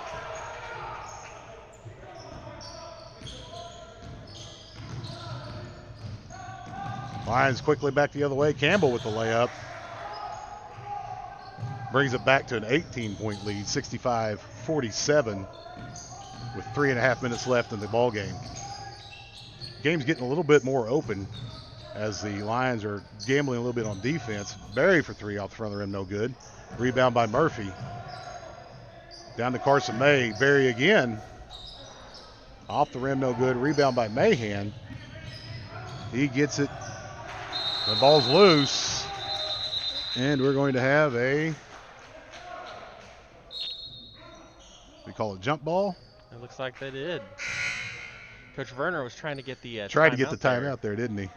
Lions quickly back the other way. Campbell with the layup. Brings it back to an 18-point lead, 65-47, with 3.5 minutes left in the ball game. Game's getting a little bit more open as the Lions are gambling a little bit on defense. Berry for three off the front of the rim, no good. Rebound by Murphy. Down to Carson May. Berry again. Off the rim, no good. Rebound by Mahan. He gets it. The ball's loose. And we're going to have we call it jump ball. It looks like they did. Coach Werner was trying to get the tried to get the timeout there, didn't he?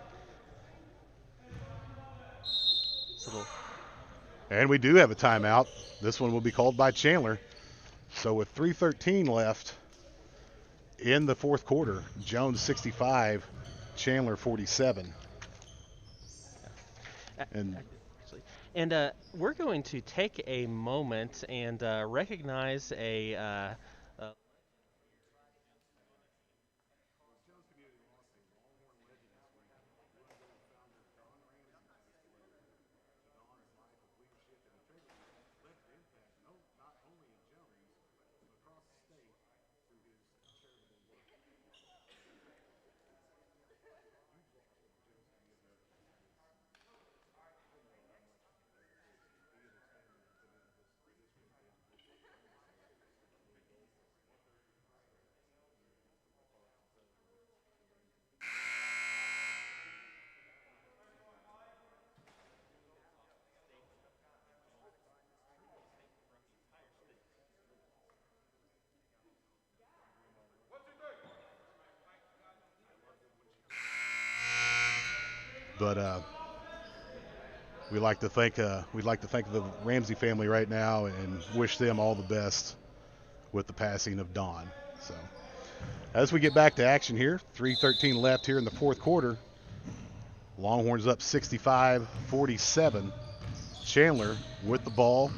And we do have a timeout. This one will be called by Chandler. So with 3:13 left in the fourth quarter, Jones 65, Chandler 47. And we're going to take a moment and recognize a But we'd like to thank the Ramsey family right now and wish them all the best with the passing of Don. So as we get back to action here, 3:13 left here in the fourth quarter. Longhorns up 65-47. Chandler with the ball.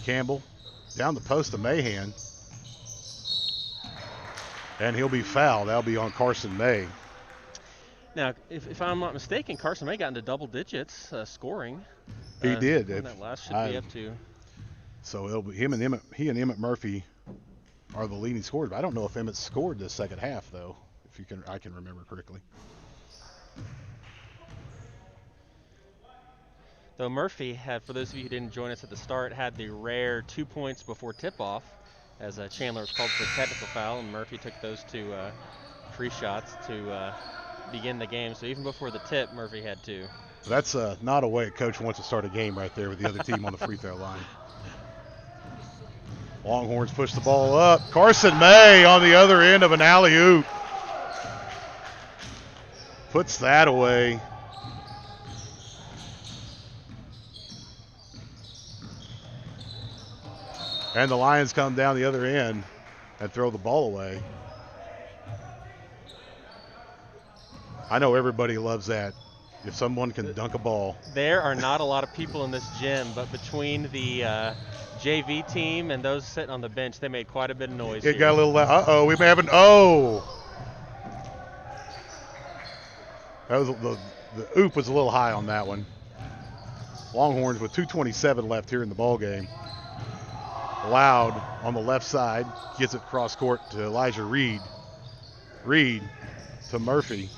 Campbell down the post to Mahan. And he'll be fouled. That'll be on Carson May. Now, if I'm not mistaken, Carson May got into double digits scoring. He did. That last should be up to. So it'll be he and Emmett Murphy are the leading scorers. But I don't know if Emmett scored this second half though. I can remember correctly. Though Murphy had, for those of you who didn't join us at the start, had the rare 2 points before tip-off, as Chandler was called for a technical foul, and Murphy took those two free shots to begin the game. So even before the tip, Murphy had two. That's not a way a coach wants to start a game right there with the other team on the free throw line. Longhorns push the ball up. Carson May on the other end of an alley-oop. Puts that away. And the Lions come down the other end and throw the ball away. I know everybody loves that. If someone can dunk a ball. There are not a lot of people in this gym, but between the JV team and those sitting on the bench, they made quite a bit of noise. It got a little loud. We may have an That was the oop was a little high on that one. Longhorns with 2:27 left here in the ball game. Loud on the left side gets it cross court to Elijah Reed. Reed to Murphy.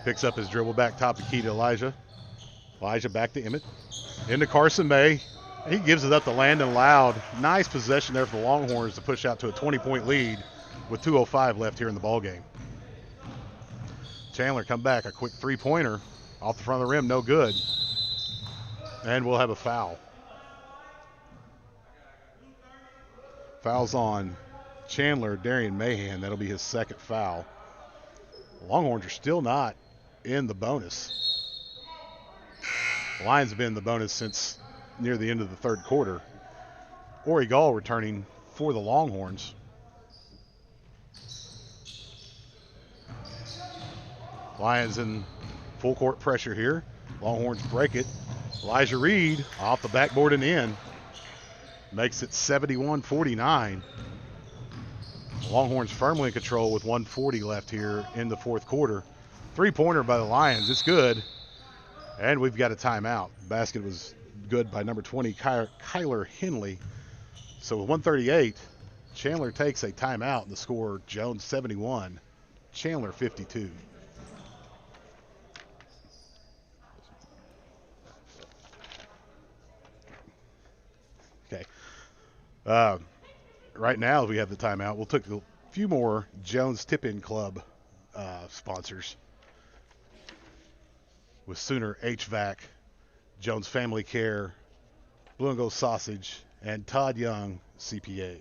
Picks up his dribble back top the key to Elijah. Elijah back to Emmett. Into Carson May. He gives it up to Landon Loud. Nice possession there for the Longhorns to push out to a 20-point lead with 2:05 left here in the ball game. Chandler come back, a quick three-pointer off the front of the rim, no good. And we'll have a foul. Foul's on Chandler, Darian Mahan. That'll be his second foul. Longhorns are still not in the bonus. The Lions have been in the bonus since near the end of the third quarter. Ori Gall returning for the Longhorns. Lions in full court pressure here. Longhorns break it. Elijah Reed off the backboard and in. Makes it 71-49. Longhorns firmly in control with 1:40 left here in the fourth quarter. Three-pointer by the Lions. It's good. And we've got a timeout. Basket was good by number 20, Kyler Henley. So with 1:38, Chandler takes a timeout, and the score, Jones 71, Chandler 52. Okay. Right now, we have the timeout. We'll take a few more Jones Tip-In Club sponsors with Sooner HVAC, Jones Family Care, Blue and Gold Sausage, and Todd Young CPA.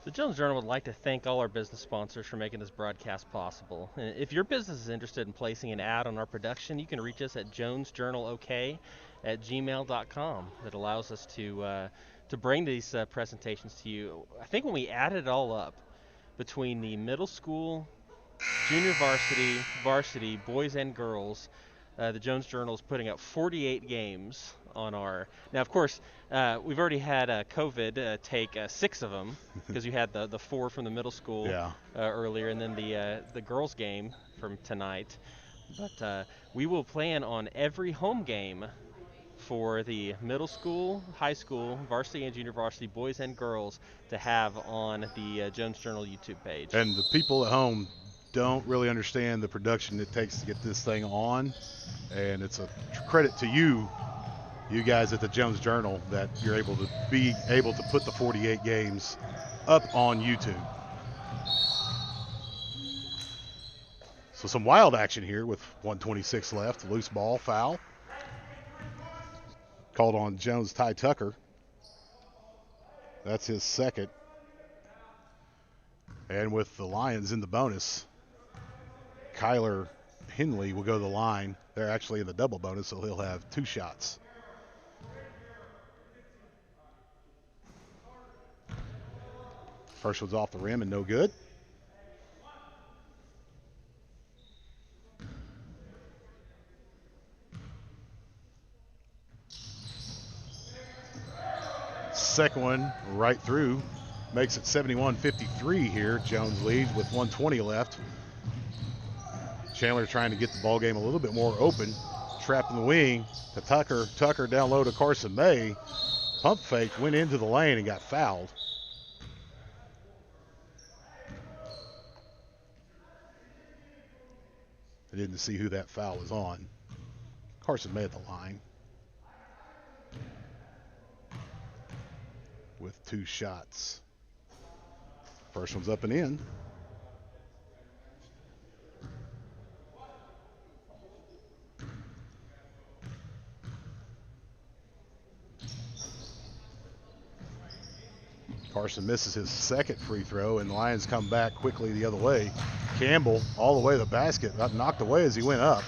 The Jones Journal would like to thank all our business sponsors for making this broadcast possible. If your business is interested in placing an ad on our production, you can reach us at jonesjournalok@gmail.com. That allows us to bring these presentations to you. I think when we added it all up, between the middle school, junior varsity, boys and girls, the Jones Journal is putting up 48 games on our. Now, of course, we've already had COVID take 6 of them because you had the 4 from the middle school earlier, and then the girls game from tonight. But we will plan on every home game for the middle school, high school, varsity and junior varsity, boys and girls, to have on the Jones Journal YouTube page. And the people at home don't really understand the production it takes to get this thing on, and it's a credit to you guys at the Jones Journal that you're able to put the 48 games up on YouTube. So some wild action here with 1:26 left. Loose ball, foul. Called on Jones Ty Tucker. That's his second. And with the Lions in the bonus, Kyler Henley will go to the line. They're actually in the double bonus, so he'll have 2 shots. First one's off the rim and no good. Second one right through. Makes it 71-53 here. Jones leads with 1:20 left. Chandler trying to get the ball game a little bit more open. Trapped in the wing to Tucker. Tucker down low to Carson May. Pump fake, went into the lane and got fouled. I didn't see who that foul was on. Carson May at the line with 2 shots. First one's up and in. Carson misses his second free throw, and the Lions come back quickly the other way. Campbell all the way to the basket, got knocked away as he went up.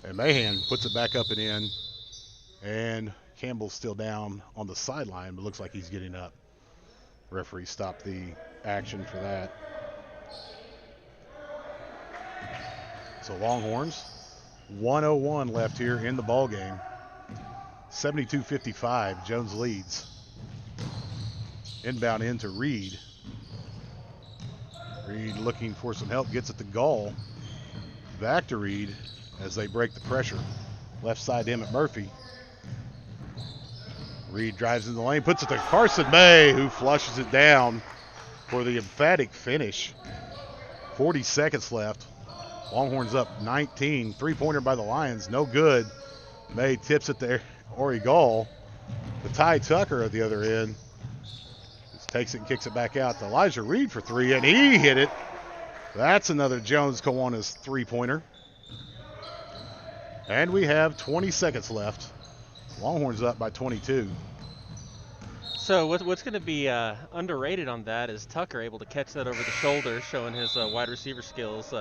And Mahan puts it back up and in. And Campbell's still down on the sideline, but looks like he's getting up. Referee stopped the action for that. So Longhorns, 1:01 left here in the ball game. 72-55, Jones leads. Inbound into Reed. Reed looking for some help, gets it to Gall. Back to Reed as they break the pressure. Left side to Emmett Murphy. Reed drives in the lane, puts it to Carson May, who flushes it down for the emphatic finish. 40 seconds left. Longhorns up 19. Three-pointer by the Lions, no good. May tips it there. Ori Gall. The Ty Tucker at the other end. Just takes it and kicks it back out to Elijah Reed for 3, and he hit it That's another Jones Kiwanis three-pointer. And we have 20 seconds left. Longhorns up by 22. So what's going to be underrated on that is Tucker able to catch that over the shoulder, showing his wide receiver skills,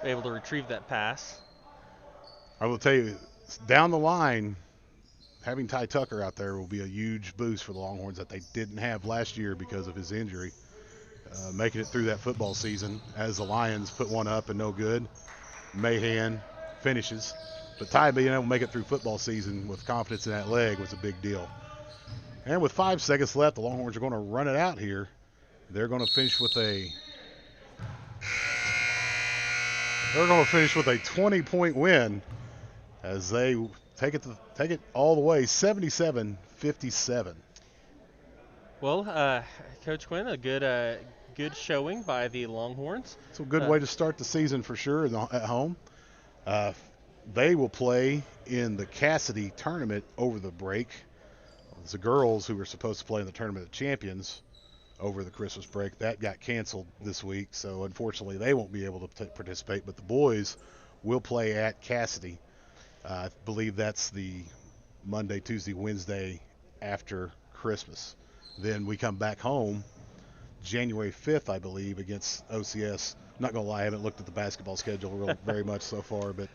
able to retrieve that pass. I will tell you, down the line, having Ty Tucker out there will be a huge boost for the Longhorns that they didn't have last year because of his injury. Making it through that football season as the Lions put one up and no good. Mahan finishes. But Ty being able to make it through football season with confidence in that leg was a big deal. And with 5 seconds left, the Longhorns are going to run it out here. They're going to finish with a 20-point win as they take it all the way 77-57. Well, Coach Quinn, a good showing by the Longhorns. It's a good way to start the season for sure at home. They will play in the Cassidy tournament over the break. It's the girls who were supposed to play in the Tournament of Champions over the Christmas break. That got canceled this week, so unfortunately they won't be able to participate. But the boys will play at Cassidy. I believe that's the Monday, Tuesday, Wednesday after Christmas. Then we come back home January 5th, I believe, against OCS. I'm not going to lie, I haven't looked at the basketball schedule very much so far, but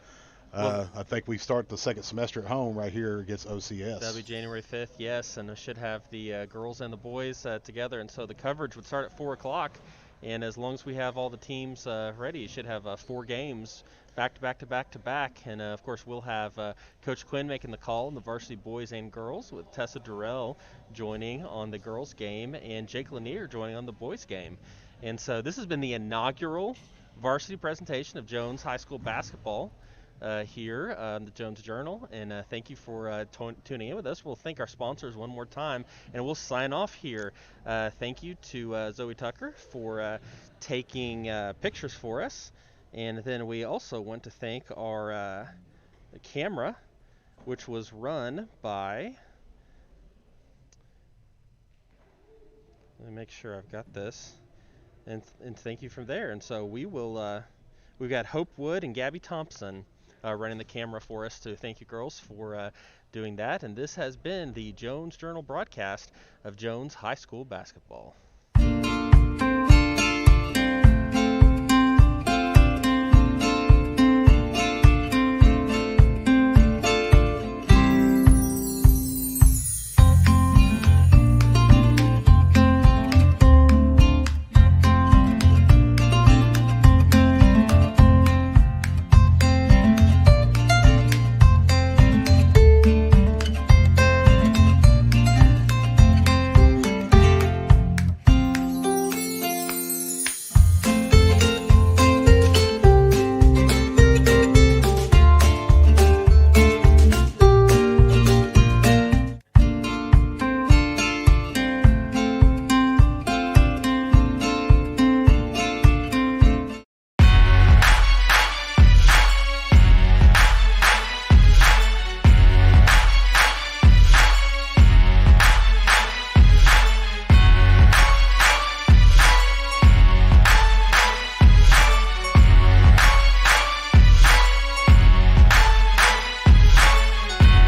I think we start the second semester at home right here against OCS. That'll be January 5th, yes, and we should have the girls and the boys together, and so the coverage would start at 4 o'clock, and as long as we have all the teams ready, you should have 4 games back to back to back to back, and of course we'll have Coach Quinn making the call on the varsity boys and girls with Tessa Durrell joining on the girls game and Jake Lanier joining on the boys game. And so this has been the inaugural varsity presentation of Jones High School basketball here on the Jones Journal, and thank you for tuning in with us. We'll thank our sponsors one more time, and we'll sign off here. Thank you to Zoe Tucker for taking pictures for us, and then we also want to thank our camera, which was run by, let me make sure I've got this, and thank you from there. And so we will, we've got Hope Wood and Gabby Thompson running the camera for us, to thank you girls for doing that. And this has been the Jones Journal broadcast of Jones High School basketball.